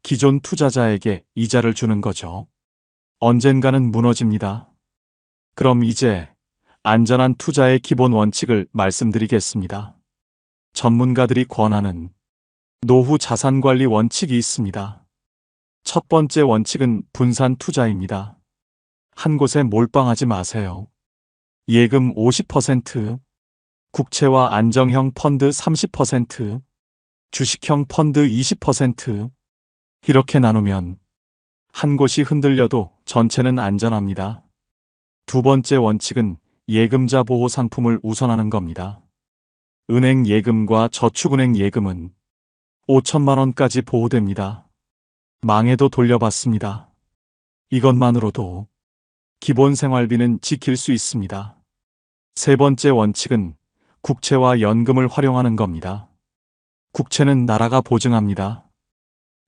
S2: 기존 투자자에게 이자를 주는 거죠. 언젠가는 무너집니다. 그럼 이제 안전한 투자의 기본 원칙을 말씀드리겠습니다. 전문가들이 권하는 노후 자산 관리 원칙이 있습니다. 첫 번째 원칙은 분산 투자입니다. 한 곳에 몰빵하지 마세요. 예금 50%, 국채와 안정형 펀드 30%, 주식형 펀드 20%, 이렇게 나누면 한 곳이 흔들려도 전체는 안전합니다. 두 번째 원칙은 예금자 보호 상품을 우선하는 겁니다. 은행 예금과 저축은행 예금은 5천만 원까지 보호됩니다. 망해도 돌려받습니다. 이것만으로도 기본 생활비는 지킬 수 있습니다. 세 번째 원칙은 국채와 연금을 활용하는 겁니다. 국채는 나라가 보증합니다.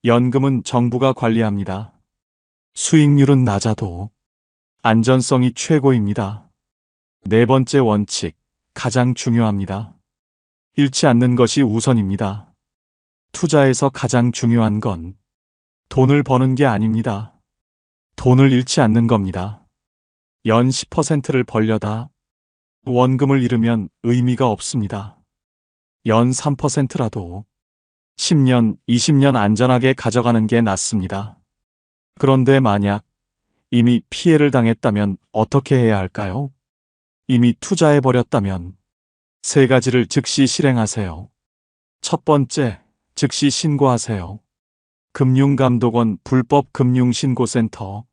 S2: 연금은 정부가 관리합니다. 수익률은 낮아도 안전성이 최고입니다. 네 번째 원칙, 가장 중요합니다. 잃지 않는 것이 우선입니다. 투자에서 가장 중요한 건 돈을 버는 게 아닙니다. 돈을 잃지 않는 겁니다. 연 10%를 벌려다 원금을 잃으면 의미가 없습니다. 연 3%라도 10년, 20년 안전하게 가져가는 게 낫습니다. 그런데 만약 이미 피해를 당했다면 어떻게 해야 할까요? 이미 투자해버렸다면 세 가지를 즉시 실행하세요. 첫 번째, 즉시 신고하세요. 금융감독원 불법금융신고센터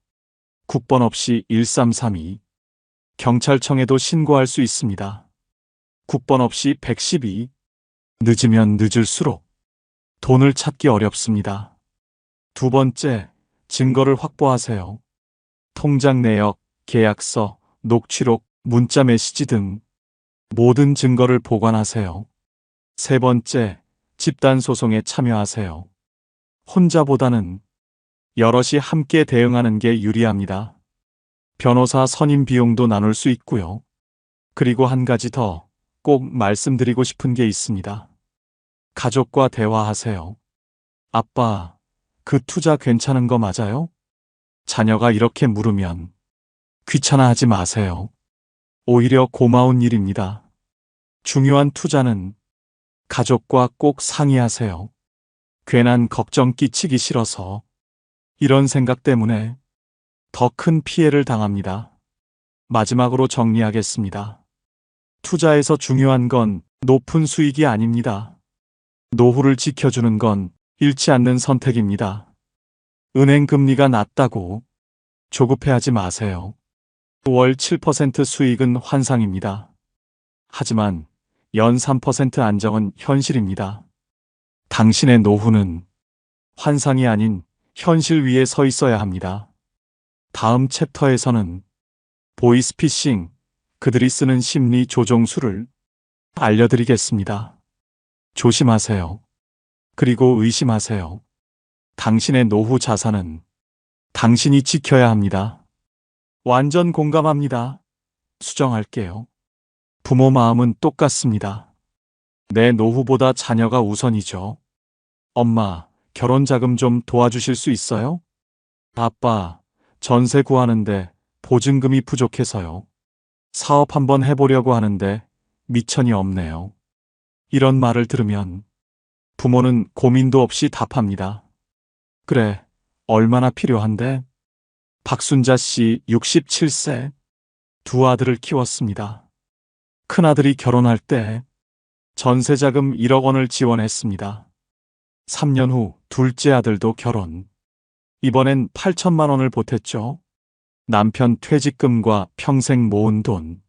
S2: 국번 없이 1332 경찰청에도 신고할 수 있습니다. 국번 없이 112 늦으면 늦을수록 돈을 찾기 어렵습니다. 두 번째, 증거를 확보하세요. 통장 내역, 계약서, 녹취록, 문자 메시지 등 모든 증거를 보관하세요. 세 번째, 집단 소송에 참여하세요. 혼자보다는 여럿이 함께 대응하는 게 유리합니다. 변호사 선임 비용도 나눌 수 있고요. 그리고 한 가지 더 꼭 말씀드리고 싶은 게 있습니다. 가족과 대화하세요. 아빠, 그 투자 괜찮은 거 맞아요? 자녀가 이렇게 물으면 귀찮아하지 마세요. 오히려 고마운 일입니다. 중요한 투자는 가족과 꼭 상의하세요. 괜한 걱정 끼치기 싫어서 이런 생각 때문에 더 큰 피해를 당합니다. 마지막으로 정리하겠습니다. 투자에서 중요한 건 높은 수익이 아닙니다. 노후를 지켜주는 건 잃지 않는 선택입니다. 은행 금리가 낮다고 조급해하지 마세요. 월 7% 수익은 환상입니다. 하지만 연 3% 안정은 현실입니다. 당신의 노후는 환상이 아닌 현실 위에 서 있어야 합니다. 다음 챕터에서는 보이스피싱, 그들이 쓰는 심리 조종술을 알려드리겠습니다. 조심하세요. 그리고 의심하세요. 당신의 노후 자산은 당신이 지켜야 합니다. 완전 공감합니다. 수정할게요. 부모 마음은 똑같습니다. 내 노후보다 자녀가 우선이죠. 엄마, 결혼 자금 좀 도와주실 수 있어요? 아빠, 전세 구하는데 보증금이 부족해서요. 사업 한번 해보려고 하는데 미천이 없네요. 이런 말을 들으면 부모는 고민도 없이 답합니다. 그래, 얼마나 필요한데? 박순자 씨 67세, 두 아들을 키웠습니다. 큰아들이 결혼할 때 전세자금 1억 원을 지원했습니다. 3년 후 둘째 아들도 결혼. 이번엔 8천만 원을 보탰죠. 남편 퇴직금과 평생 모은 돈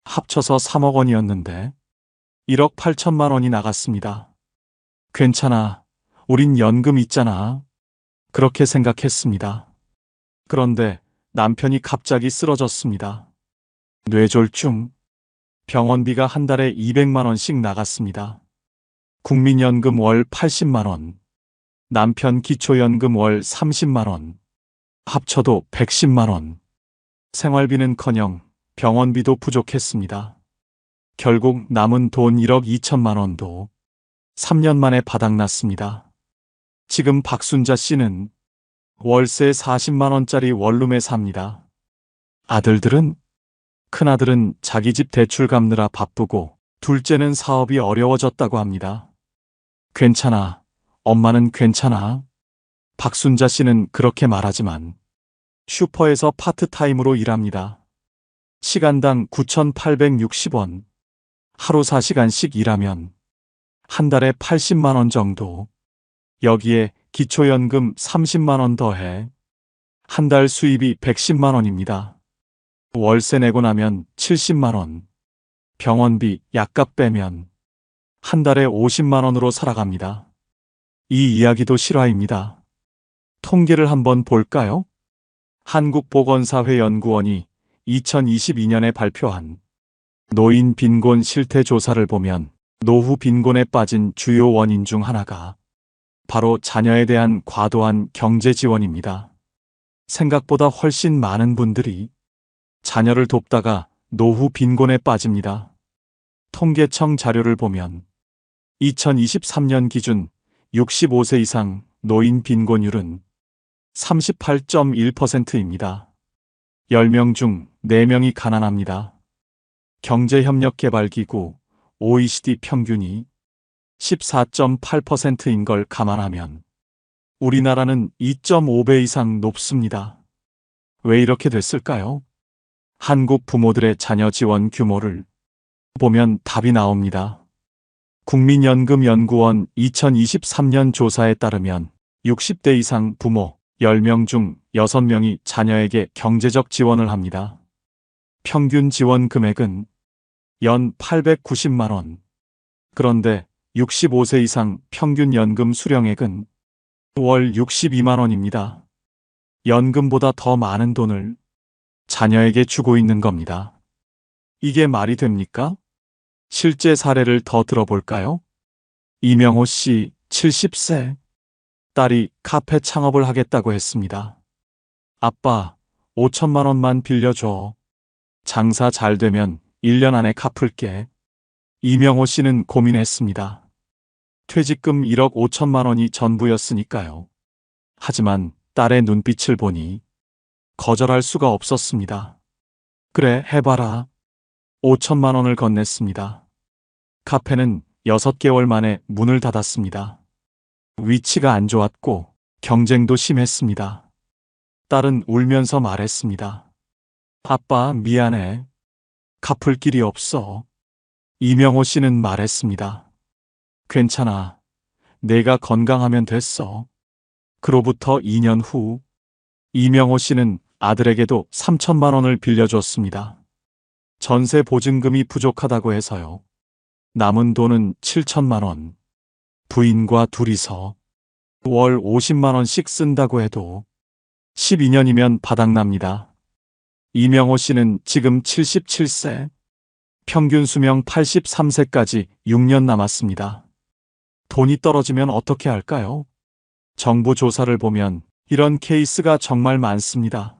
S2: 합쳐서 3억 원이었는데 1억 8천만 원이 나갔습니다. 괜찮아. 우린 연금 있잖아. 그렇게 생각했습니다. 그런데 남편이 갑자기 쓰러졌습니다. 뇌졸중. 병원비가 한 달에 200만 원씩 나갔습니다. 국민연금 월 80만 원. 남편 기초연금 월 30만 원. 합쳐도 110만 원. 생활비는커녕 병원비도 부족했습니다. 결국 남은 돈 1억 2천만 원도 3년 만에 바닥났습니다. 지금 박순자 씨는 월세 40만 원짜리 원룸에 삽니다. 아들들은? 큰아들은 자기 집 대출 갚느라 바쁘고 둘째는 사업이 어려워졌다고 합니다. 괜찮아. 엄마는 괜찮아. 박순자 씨는 그렇게 말하지만 슈퍼에서 파트타임으로 일합니다. 시간당 9,860원. 하루 4시간씩 일하면 한 달에 80만 원 정도. 여기에 기초연금 30만 원 더해 한 달 수입이 110만 원입니다. 월세 내고 나면 70만 원. 병원비, 약값 빼면 한 달에 50만 원으로 살아갑니다. 이 이야기도 실화입니다. 통계를 한번 볼까요? 한국보건사회연구원이 2022년에 발표한 노인 빈곤 실태 조사를 보면 노후 빈곤에 빠진 주요 원인 중 하나가 바로 자녀에 대한 과도한 경제 지원입니다. 생각보다 훨씬 많은 분들이 자녀를 돕다가 노후 빈곤에 빠집니다. 통계청 자료를 보면 2023년 기준 65세 이상 노인 빈곤율은 38.1%입니다. 10명 중 4명이 가난합니다. 경제협력개발기구 OECD 평균이 14.8%인 걸 감안하면 우리나라는 2.5배 이상 높습니다. 왜 이렇게 됐을까요? 한국 부모들의 자녀 지원 규모를 보면 답이 나옵니다. 국민연금연구원 2023년 조사에 따르면 60대 이상 부모 10명 중 6명이 자녀에게 경제적 지원을 합니다. 평균 지원 금액은 연 890만 원. 그런데 65세 이상 평균 연금 수령액은 월 62만 원입니다. 연금보다 더 많은 돈을 자녀에게 주고 있는 겁니다. 이게 말이 됩니까? 실제 사례를 더 들어볼까요? 이명호 씨 70세. 딸이 카페 창업을 하겠다고 했습니다. 아빠, 5천만 원만 빌려줘. 장사 잘 되면 1년 안에 갚을게. 이명호 씨는 고민했습니다. 퇴직금 1억 5천만 원이 전부였으니까요. 하지만 딸의 눈빛을 보니 거절할 수가 없었습니다. 그래, 해봐라. 5천만 원을 건넸습니다. 카페는 6개월 만에 문을 닫았습니다. 위치가 안 좋았고 경쟁도 심했습니다. 딸은 울면서 말했습니다. 아빠, 미안해. 갚을 길이 없어. 이명호 씨는 말했습니다. 괜찮아. 내가 건강하면 됐어. 그로부터 2년 후, 이명호 씨는 아들에게도 3천만 원을 빌려줬습니다. 전세 보증금이 부족하다고 해서요. 남은 돈은 7천만 원. 부인과 둘이서 월 50만 원씩 쓴다고 해도 12년이면 바닥납니다. 이명호 씨는 지금 77세, 평균 수명 83세까지 6년 남았습니다. 돈이 떨어지면 어떻게 할까요? 정부 조사를 보면 이런 케이스가 정말 많습니다.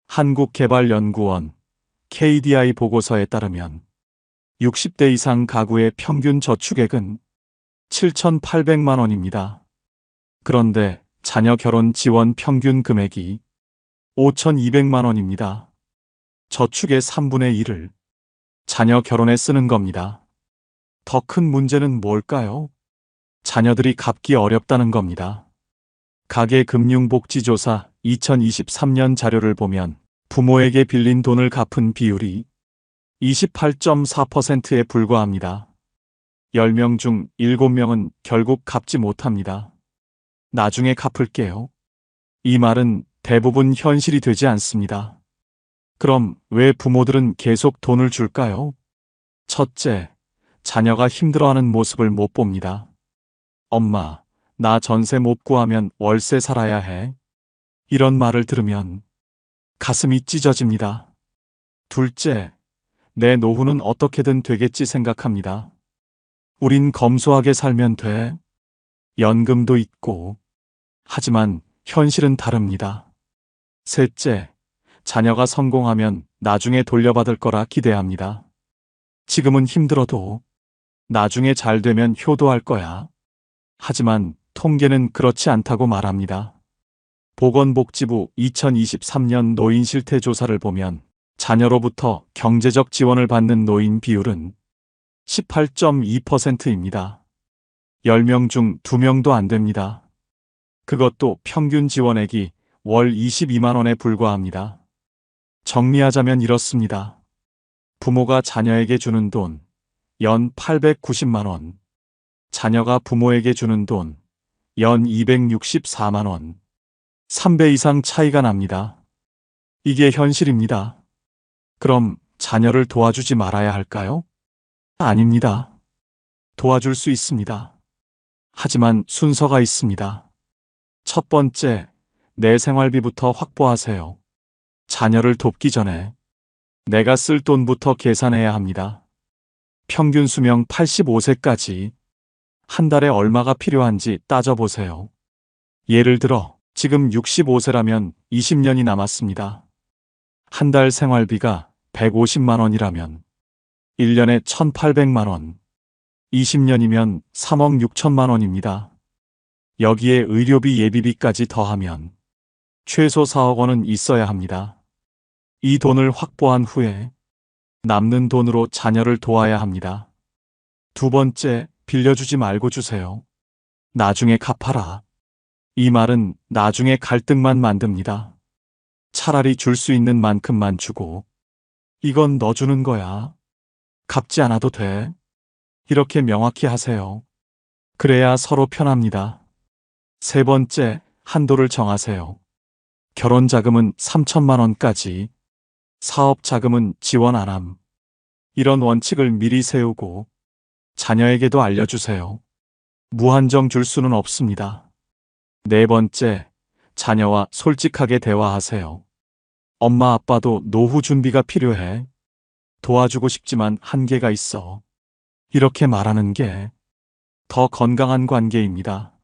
S2: 한국개발연구원 KDI 보고서에 따르면 60대 이상 가구의 평균 저축액은 7,800만 원입니다. 그런데 자녀 결혼 지원 평균 금액이 5,200만 원입니다. 저축의 3분의 1을 자녀 결혼에 쓰는 겁니다. 더 큰 문제는 뭘까요? 자녀들이 갚기 어렵다는 겁니다. 가계금융복지조사 2023년 자료를 보면 부모에게 빌린 돈을 갚은 비율이 28.4%에 불과합니다. 10명 중 7명은 결국 갚지 못합니다. 나중에 갚을게요. 이 말은 대부분 현실이 되지 않습니다. 그럼 왜 부모들은 계속 돈을 줄까요? 첫째, 자녀가 힘들어하는 모습을 못 봅니다. 엄마, 나 전세 못 구하면 월세 살아야 해. 이런 말을 들으면 가슴이 찢어집니다. 둘째, 내 노후는 어떻게든 되겠지 생각합니다. 우린 검소하게 살면 돼. 연금도 있고. 하지만 현실은 다릅니다. 셋째, 자녀가 성공하면 나중에 돌려받을 거라 기대합니다. 지금은 힘들어도 나중에 잘 되면 효도할 거야. 하지만 통계는 그렇지 않다고 말합니다. 보건복지부 2023년 노인 실태 조사를 보면 자녀로부터 경제적 지원을 받는 노인 비율은 18.2%입니다. 10명 중 2명도 안 됩니다. 그것도 평균 지원액이 월 22만 원에 불과합니다. 정리하자면 이렇습니다. 부모가 자녀에게 주는 돈, 연 890만 원. 자녀가 부모에게 주는 돈, 연 264만 원. 3배 이상 차이가 납니다. 이게 현실입니다. 그럼 자녀를 도와주지 말아야 할까요? 아닙니다. 도와줄 수 있습니다. 하지만 순서가 있습니다. 첫 번째, 내 생활비부터 확보하세요. 자녀를 돕기 전에 내가 쓸 돈부터 계산해야 합니다. 평균 수명 85세까지 한 달에 얼마가 필요한지 따져보세요. 예를 들어 지금 65세라면 20년이 남았습니다. 한 달 생활비가 150만 원이라면 1년에 1,800만 원, 20년이면 3억 6천만 원입니다. 여기에 의료비 예비비까지 더하면 최소 4억 원은 있어야 합니다. 이 돈을 확보한 후에 남는 돈으로 자녀를 도와야 합니다. 두 번째, 빌려주지 말고 주세요. 나중에 갚아라. 이 말은 나중에 갈등만 만듭니다. 차라리 줄 수 있는 만큼만 주고, 이건 너 주는 거야. 갚지 않아도 돼. 이렇게 명확히 하세요. 그래야 서로 편합니다. 세 번째, 한도를 정하세요. 결혼 자금은 3천만 원까지, 사업 자금은 지원 안 함. 이런 원칙을 미리 세우고 자녀에게도 알려주세요. 무한정 줄 수는 없습니다. 네 번째, 자녀와 솔직하게 대화하세요. 엄마 아빠도 노후 준비가 필요해. 도와주고 싶지만 한계가 있어. 이렇게 말하는 게 더 건강한 관계입니다.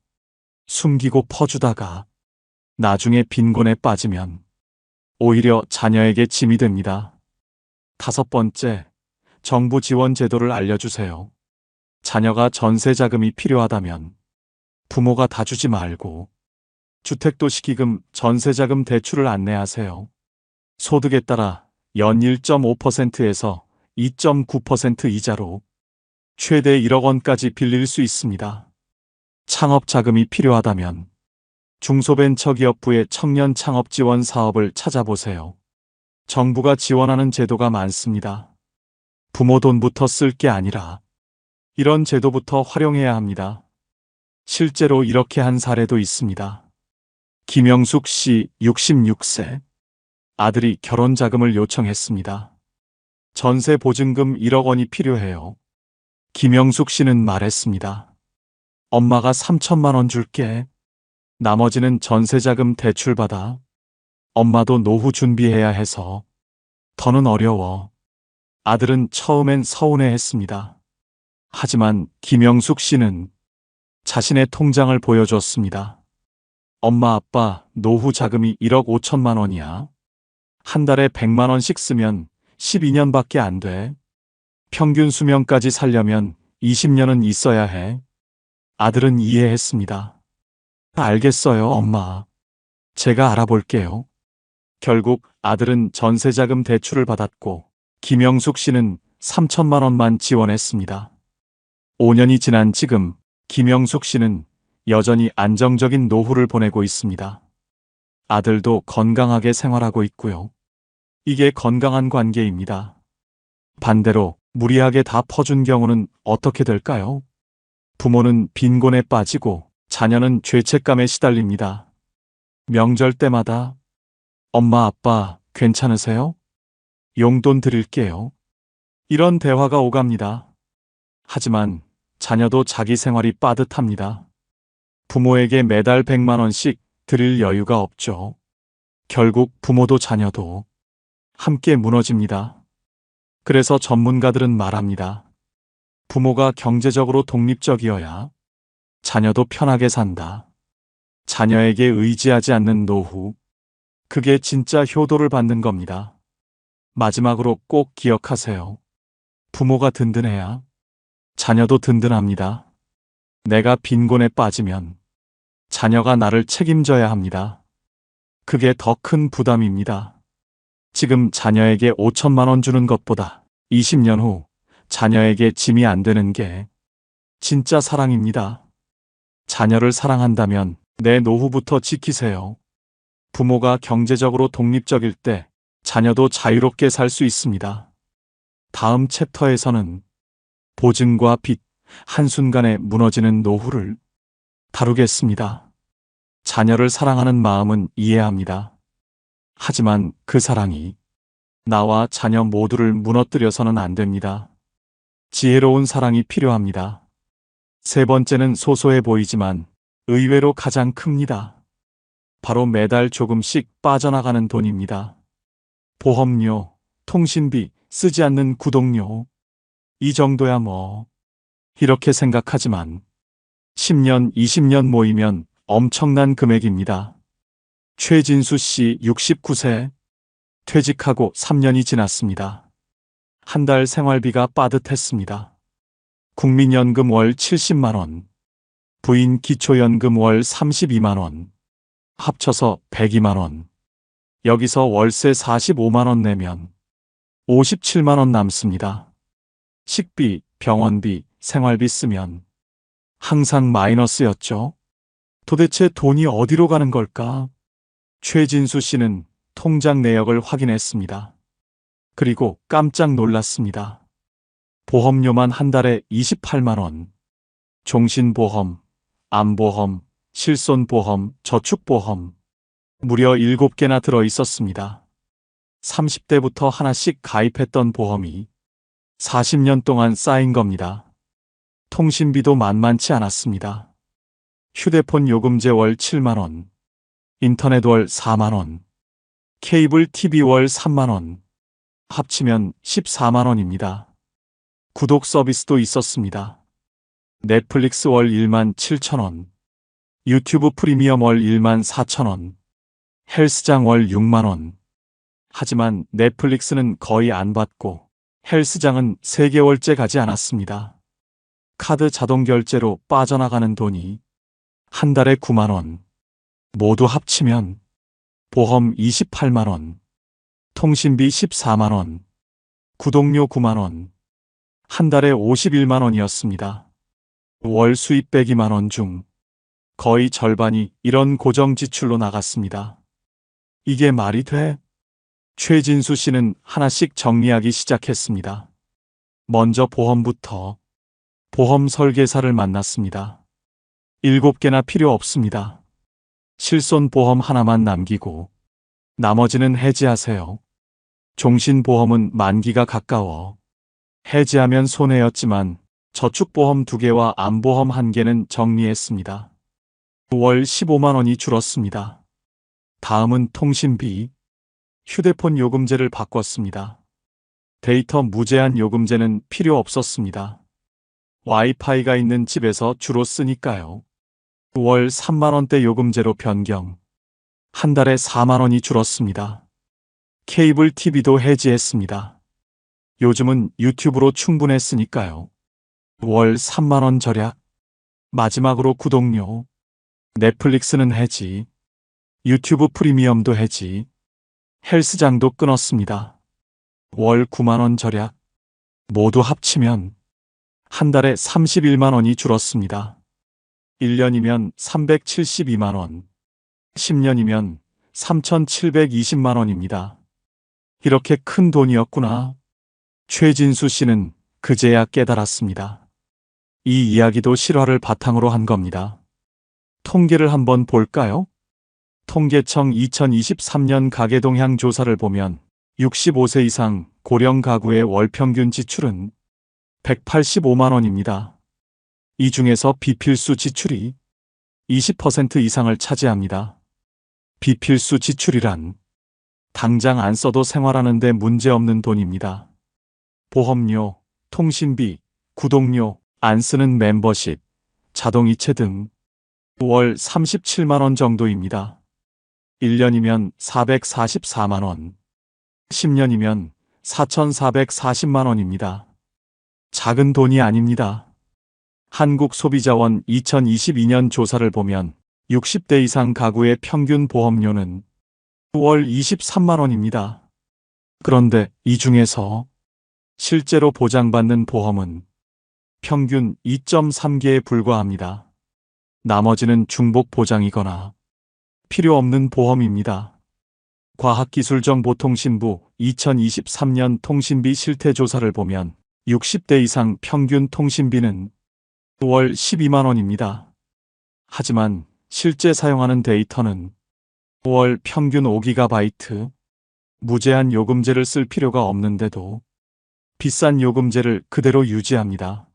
S2: 숨기고 퍼주다가 나중에 빈곤에 빠지면 오히려 자녀에게 짐이 됩니다. 다섯 번째, 정부 지원 제도를 알려주세요. 자녀가 전세 자금이 필요하다면 부모가 다 주지 말고 주택도시기금 전세자금 대출을 안내하세요. 소득에 따라 연 1.5%에서 2.9% 이자로 최대 1억 원까지 빌릴 수 있습니다. 창업 자금이 필요하다면 중소벤처기업부의 청년 창업 지원 사업을 찾아보세요. 정부가 지원하는 제도가 많습니다. 부모 돈부터 쓸 게 아니라 이런 제도부터 활용해야 합니다. 실제로 이렇게 한 사례도 있습니다. 김영숙 씨 66세. 아들이 결혼 자금을 요청했습니다. 전세 보증금 1억 원이 필요해요. 김영숙 씨는 말했습니다. 엄마가 3천만 원 줄게. 나머지는 전세 자금 대출받아. 엄마도 노후 준비해야 해서. 더는 어려워. 아들은 처음엔 서운해했습니다. 하지만 김영숙 씨는 자신의 통장을 보여줬습니다. 엄마 아빠 노후 자금이 1억 5천만 원이야. 한 달에 100만 원씩 쓰면 12년밖에 안 돼. 평균 수명까지 살려면 20년은 있어야 해. 아들은 이해했습니다. 알겠어요, 엄마. 제가 알아볼게요. 결국 아들은 전세자금 대출을 받았고 김영숙 씨는 3천만 원만 지원했습니다. 5년이 지난 지금 김영숙 씨는 여전히 안정적인 노후를 보내고 있습니다. 아들도 건강하게 생활하고 있고요. 이게 건강한 관계입니다. 반대로 무리하게 다 퍼준 경우는 어떻게 될까요? 부모는 빈곤에 빠지고 자녀는 죄책감에 시달립니다. 명절 때마다 엄마 아빠 괜찮으세요? 용돈 드릴게요. 이런 대화가 오갑니다. 하지만 자녀도 자기 생활이 빠듯합니다. 부모에게 매달 100만 원씩 드릴 여유가 없죠. 결국 부모도 자녀도 함께 무너집니다. 그래서 전문가들은 말합니다. 부모가 경제적으로 독립적이어야 자녀도 편하게 산다. 자녀에게 의지하지 않는 노후. 그게 진짜 효도를 받는 겁니다. 마지막으로 꼭 기억하세요. 부모가 든든해야 자녀도 든든합니다. 내가 빈곤에 빠지면 자녀가 나를 책임져야 합니다. 그게 더 큰 부담입니다. 지금 자녀에게 5천만 원 주는 것보다 20년 후 자녀에게 짐이 안 되는 게 진짜 사랑입니다. 자녀를 사랑한다면 내 노후부터 지키세요. 부모가 경제적으로 독립적일 때 자녀도 자유롭게 살 수 있습니다. 다음 챕터에서는 보증과 빚, 한순간에 무너지는 노후를 다루겠습니다. 자녀를 사랑하는 마음은 이해합니다. 하지만 그 사랑이 나와 자녀 모두를 무너뜨려서는 안 됩니다. 지혜로운 사랑이 필요합니다. 세 번째는 소소해 보이지만 의외로 가장 큽니다. 바로 매달 조금씩 빠져나가는 돈입니다. 보험료, 통신비, 쓰지 않는 구독료. 이 정도야 뭐. 이렇게 생각하지만 10년, 20년 모이면 엄청난 금액입니다. 최진수 씨 69세. 퇴직하고 3년이 지났습니다. 한 달 생활비가 빠듯했습니다. 국민연금 월 70만 원. 부인 기초연금 월 32만 원. 합쳐서 102만 원. 여기서 월세 45만 원 내면 57만 원 남습니다. 식비, 병원비, 생활비 쓰면 항상 마이너스였죠. 도대체 돈이 어디로 가는 걸까? 최진수 씨는 통장 내역을 확인했습니다. 그리고 깜짝 놀랐습니다. 보험료만 한 달에 28만 원. 종신보험, 암보험, 실손보험, 저축보험. 무려 7개나 들어 있었습니다. 30대부터 하나씩 가입했던 보험이 40년 동안 쌓인 겁니다. 통신비도 만만치 않았습니다. 휴대폰 요금제 월 7만 원, 인터넷 월 4만 원, 케이블 TV 월 3만 원, 합치면 14만 원입니다. 구독 서비스도 있었습니다. 넷플릭스 월 1만 7천 원, 유튜브 프리미엄 월 1만 4천 원, 헬스장 월 6만 원. 하지만 넷플릭스는 거의 안 받고 헬스장은 3개월째 가지 않았습니다. 카드 자동 결제로 빠져나가는 돈이 한 달에 9만 원. 모두 합치면 보험 28만 원, 통신비 14만 원, 구독료 9만 원, 한 달에 51만 원이었습니다. 월 수입 102만 원 중 거의 절반이 이런 고정 지출로 나갔습니다. 이게 말이 돼? 최진수 씨는 하나씩 정리하기 시작했습니다. 먼저 보험부터. 보험 설계사를 만났습니다. 7개나 필요 없습니다. 실손보험 하나만 남기고 나머지는 해지하세요. 종신보험은 만기가 가까워. 해지하면 손해였지만 저축보험 2개와 암보험 1개는 정리했습니다. 월 15만 원이 줄었습니다. 다음은 통신비. 휴대폰 요금제를 바꿨습니다. 데이터 무제한 요금제는 필요 없었습니다. 와이파이가 있는 집에서 주로 쓰니까요. 월 3만 원대 요금제로 변경. 한 달에 4만 원이 줄었습니다. 케이블 TV도 해지했습니다. 요즘은 유튜브로 충분했으니까요. 월 3만 원 절약. 마지막으로 구독료. 넷플릭스는 해지. 유튜브 프리미엄도 해지. 헬스장도 끊었습니다. 월 9만 원 절약. 모두 합치면 한 달에 31만 원이 줄었습니다. 1년이면 372만 원. 10년이면 3,720만 원입니다. 이렇게 큰 돈이었구나. 최진수 씨는 그제야 깨달았습니다. 이 이야기도 실화를 바탕으로 한 겁니다. 통계를 한번 볼까요? 통계청 2023년 가계동향 조사를 보면 65세 이상 고령 가구의 월 평균 지출은 185만 원입니다. 이 중에서 비필수 지출이 20% 이상을 차지합니다. 비필수 지출이란 당장 안 써도 생활하는데 문제없는 돈입니다. 보험료, 통신비, 구독료, 안 쓰는 멤버십, 자동이체 등 월 37만 원 정도입니다. 1년이면 444만 원, 10년이면 4,440만 원입니다. 작은 돈이 아닙니다. 한국소비자원 2022년 조사를 보면 60대 이상 가구의 평균 보험료는 월 23만 원입니다. 그런데 이 중에서 실제로 보장받는 보험은 평균 2.3개에 불과합니다. 나머지는 중복 보장이거나 필요 없는 보험입니다. 과학기술정보통신부 2023년 통신비 실태조사를 보면 60대 이상 평균 통신비는 월 12만 원입니다. 하지만 실제 사용하는 데이터는 월 평균 5GB, 무제한 요금제를 쓸 필요가 없는데도 비싼 요금제를 그대로 유지합니다.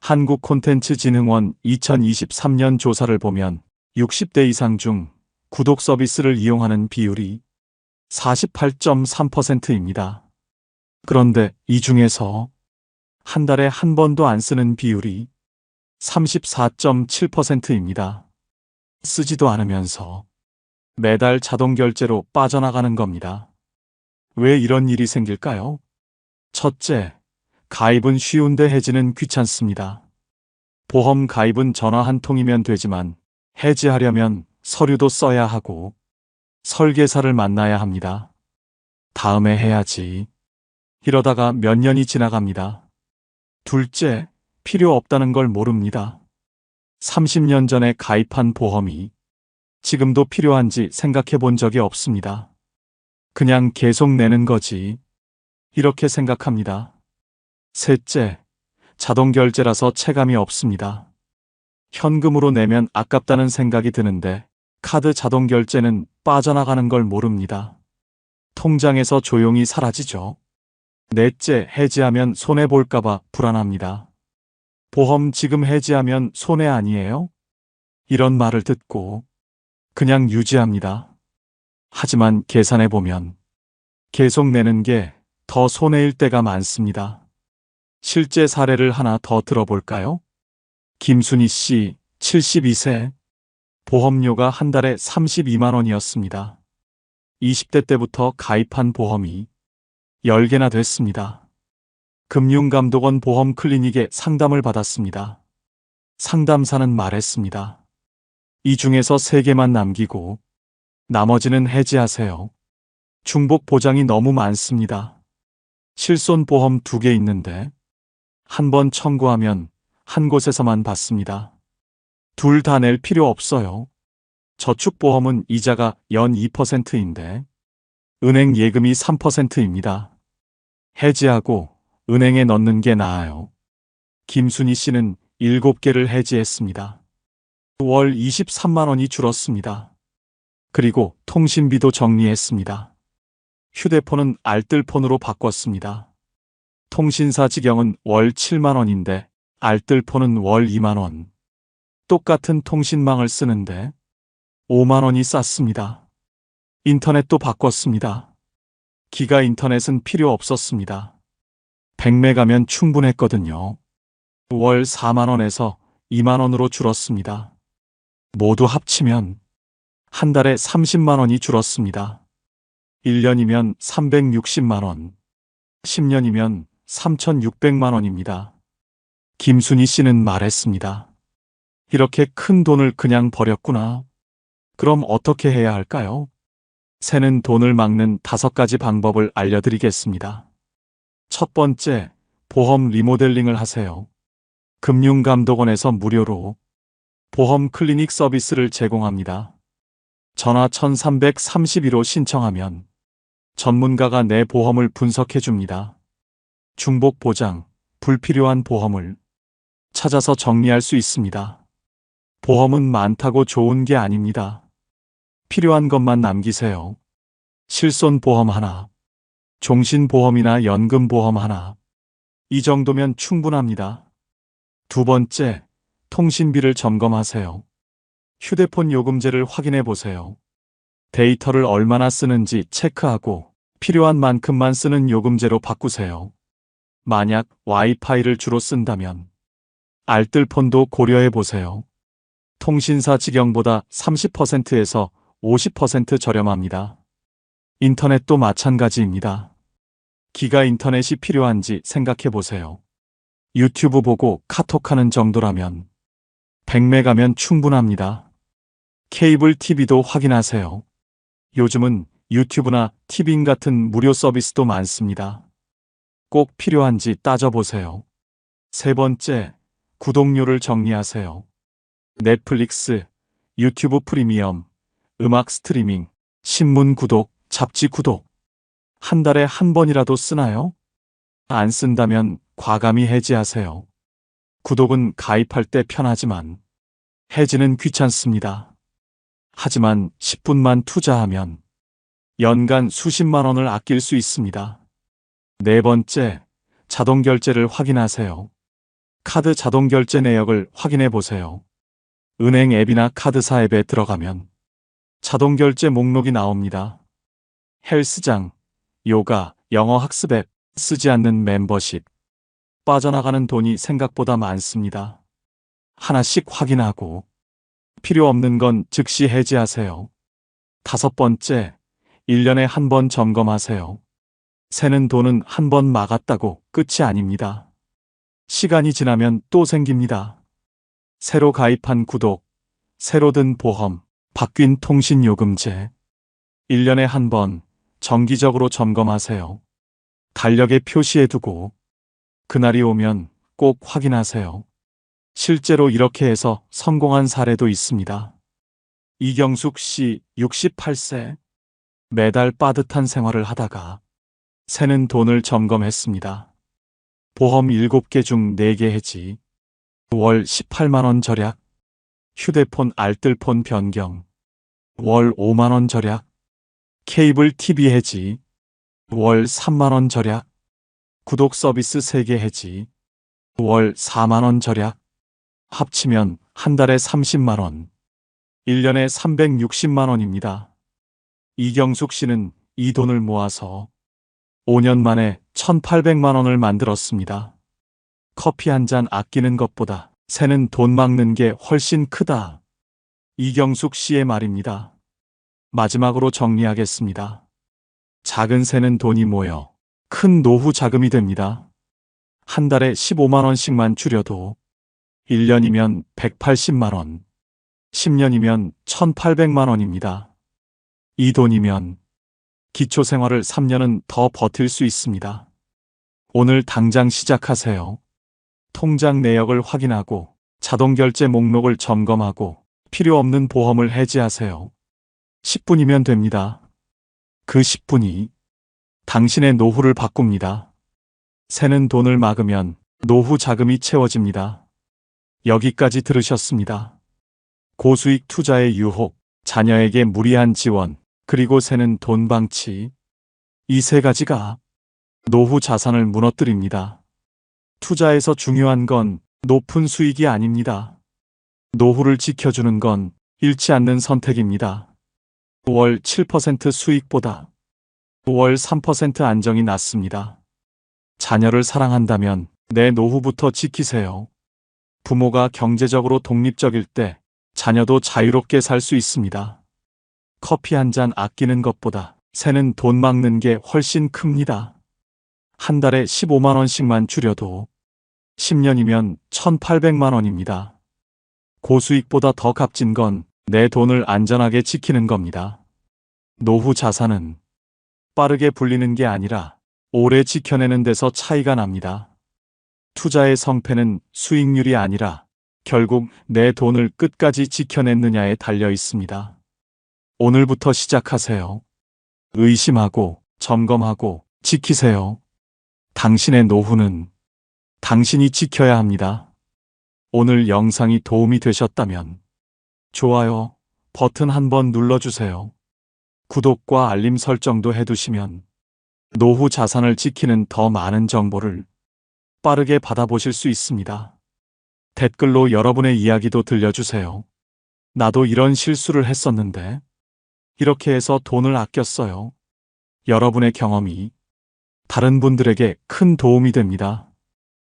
S2: 한국콘텐츠진흥원 2023년 조사를 보면 60대 이상 중 구독 서비스를 이용하는 비율이 48.3%입니다. 그런데 이 중에서 한 달에 한 번도 안 쓰는 비율이 34.7%입니다. 쓰지도 않으면서 매달 자동결제로 빠져나가는 겁니다. 왜 이런 일이 생길까요? 첫째, 가입은 쉬운데 해지는 귀찮습니다. 보험 가입은 전화 한 통이면 되지만 해지하려면 서류도 써야 하고 설계사를 만나야 합니다. 다음에 해야지. 이러다가 몇 년이 지나갑니다. 둘째, 필요 없다는 걸 모릅니다. 30년 전에 가입한 보험이 지금도 필요한지 생각해 본 적이 없습니다. 그냥 계속 내는 거지. 이렇게 생각합니다. 셋째, 자동결제라서 체감이 없습니다. 현금으로 내면 아깝다는 생각이 드는데 카드 자동결제는 빠져나가는 걸 모릅니다. 통장에서 조용히 사라지죠. 넷째, 해지하면 손해볼까봐 불안합니다. 보험 지금 해지하면 손해 아니에요? 이런 말을 듣고 그냥 유지합니다. 하지만 계산해보면 계속 내는 게 더 손해일 때가 많습니다. 실제 사례를 하나 더 들어볼까요? 김순희 씨, 72세. 보험료가 한 달에 32만 원이었습니다. 20대 때부터 가입한 보험이 10개나 됐습니다. 금융감독원 보험 클리닉에 상담을 받았습니다. 상담사는 말했습니다. 이 중에서 3개만 남기고 나머지는 해지하세요. 중복 보장이 너무 많습니다. 실손보험 2개 있는데 한 번 청구하면 한 곳에서만 받습니다. 둘 다 낼 필요 없어요. 저축보험은 이자가 연 2%인데 은행 예금이 3%입니다. 해지하고 은행에 넣는 게 나아요. 김순희 씨는 7개를 해지했습니다. 월 23만 원이 줄었습니다. 그리고 통신비도 정리했습니다. 휴대폰은 알뜰폰으로 바꿨습니다. 통신사 직영은 월 7만 원인데 알뜰폰은 월 2만 원. 똑같은 통신망을 쓰는데 5만 원이 쌌습니다. 인터넷도 바꿨습니다. 기가 인터넷은 필요 없었습니다. 100메가면 충분했거든요. 월 4만 원에서 2만 원으로 줄었습니다. 모두 합치면 한 달에 30만 원이 줄었습니다. 1년이면 360만 원, 10년이면 3,600만 원입니다. 김순희 씨는 말했습니다. 이렇게 큰 돈을 그냥 버렸구나. 그럼 어떻게 해야 할까요? 새는 돈을 막는 5가지 방법을 알려드리겠습니다. 첫 번째, 보험 리모델링을 하세요. 금융감독원에서 무료로 보험 클리닉 서비스를 제공합니다. 전화 1332로 신청하면 전문가가 내 보험을 분석해 줍니다. 중복 보장, 불필요한 보험을 찾아서 정리할 수 있습니다. 보험은 많다고 좋은 게 아닙니다. 필요한 것만 남기세요. 실손보험 하나, 종신보험이나 연금보험 하나. 이 정도면 충분합니다. 두 번째, 통신비를 점검하세요. 휴대폰 요금제를 확인해 보세요. 데이터를 얼마나 쓰는지 체크하고 필요한 만큼만 쓰는 요금제로 바꾸세요. 만약 와이파이를 주로 쓴다면 알뜰폰도 고려해 보세요. 통신사 직영보다 30%에서 50% 저렴합니다. 인터넷도 마찬가지입니다. 기가 인터넷이 필요한지 생각해 보세요. 유튜브 보고 카톡하는 정도라면 100메가면 충분합니다. 케이블 TV도 확인하세요. 요즘은 유튜브나 티빙 같은 무료 서비스도 많습니다. 꼭 필요한지 따져보세요. 세 번째, 구독료를 정리하세요. 넷플릭스, 유튜브 프리미엄, 음악 스트리밍, 신문 구독, 잡지 구독. 한 달에 한 번이라도 쓰나요? 안 쓴다면 과감히 해지하세요. 구독은 가입할 때 편하지만 해지는 귀찮습니다. 하지만 10분만 투자하면 연간 수십만 원을 아낄 수 있습니다. 네 번째, 자동 결제를 확인하세요. 카드 자동 결제 내역을 확인해 보세요. 은행 앱이나 카드사 앱에 들어가면 자동 결제 목록이 나옵니다. 헬스장, 요가, 영어 학습 앱, 쓰지 않는 멤버십. 빠져나가는 돈이 생각보다 많습니다. 하나씩 확인하고 필요 없는 건 즉시 해지하세요. 다섯 번째, 1년에 한 번 점검하세요. 새는 돈은 한 번 막았다고 끝이 아닙니다. 시간이 지나면 또 생깁니다. 새로 가입한 구독, 새로 든 보험, 바뀐 통신요금제. 1년에 한 번 정기적으로 점검하세요. 달력에 표시해두고 그날이 오면 꼭 확인하세요. 실제로 이렇게 해서 성공한 사례도 있습니다. 이경숙 씨 68세. 매달 빠듯한 생활을 하다가 새는 돈을 점검했습니다. 보험 7개 중 4개 해지. 월 18만 원 절약. 휴대폰 알뜰폰 변경. 월 5만 원 절약. 케이블 TV 해지. 월 3만 원 절약. 구독 서비스 3개 해지. 월 4만 원 절약. 합치면 한 달에 30만 원. 1년에 360만 원입니다. 이경숙 씨는 이 돈을 모아서 5년 만에 1,800만 원을 만들었습니다. 커피 한 잔 아끼는 것보다 새는 돈 막는 게 훨씬 크다. 이경숙 씨의 말입니다. 마지막으로 정리하겠습니다. 작은 새는 돈이 모여 큰 노후 자금이 됩니다. 한 달에 15만 원씩만 줄여도 1년이면 180만 원, 10년이면 1,800만 원입니다. 이 돈이면 기초생활을 3년은 더 버틸 수 있습니다. 오늘 당장 시작하세요. 통장 내역을 확인하고 자동결제 목록을 점검하고 필요 없는 보험을 해지하세요. 10분이면 됩니다. 그 10분이 당신의 노후를 바꿉니다. 새는 돈을 막으면 노후 자금이 채워집니다. 여기까지 들으셨습니다. 고수익 투자의 유혹, 자녀에게 무리한 지원, 그리고 새는 돈 방치. 이 세 가지가 노후 자산을 무너뜨립니다. 투자에서 중요한 건 높은 수익이 아닙니다. 노후를 지켜주는 건 잃지 않는 선택입니다. 월 7% 수익보다 월 3% 안정이 낫습니다. 자녀를 사랑한다면 내 노후부터 지키세요. 부모가 경제적으로 독립적일 때 자녀도 자유롭게 살 수 있습니다. 커피 한 잔 아끼는 것보다 새는 돈 막는 게 훨씬 큽니다. 한 달에 15만 원씩만 줄여도 10년이면 1,800만 원입니다. 고수익보다 더 값진 건 내 돈을 안전하게 지키는 겁니다. 노후 자산은 빠르게 불리는 게 아니라 오래 지켜내는 데서 차이가 납니다. 투자의 성패는 수익률이 아니라 결국 내 돈을 끝까지 지켜냈느냐에 달려 있습니다. 오늘부터 시작하세요. 의심하고 점검하고 지키세요. 당신의 노후는 당신이 지켜야 합니다. 오늘 영상이 도움이 되셨다면 좋아요 버튼 한번 눌러주세요. 구독과 알림 설정도 해두시면 노후 자산을 지키는 더 많은 정보를 빠르게 받아보실 수 있습니다. 댓글로 여러분의 이야기도 들려주세요. 나도 이런 실수를 했었는데 이렇게 해서 돈을 아꼈어요. 여러분의 경험이 다른 분들에게 큰 도움이 됩니다.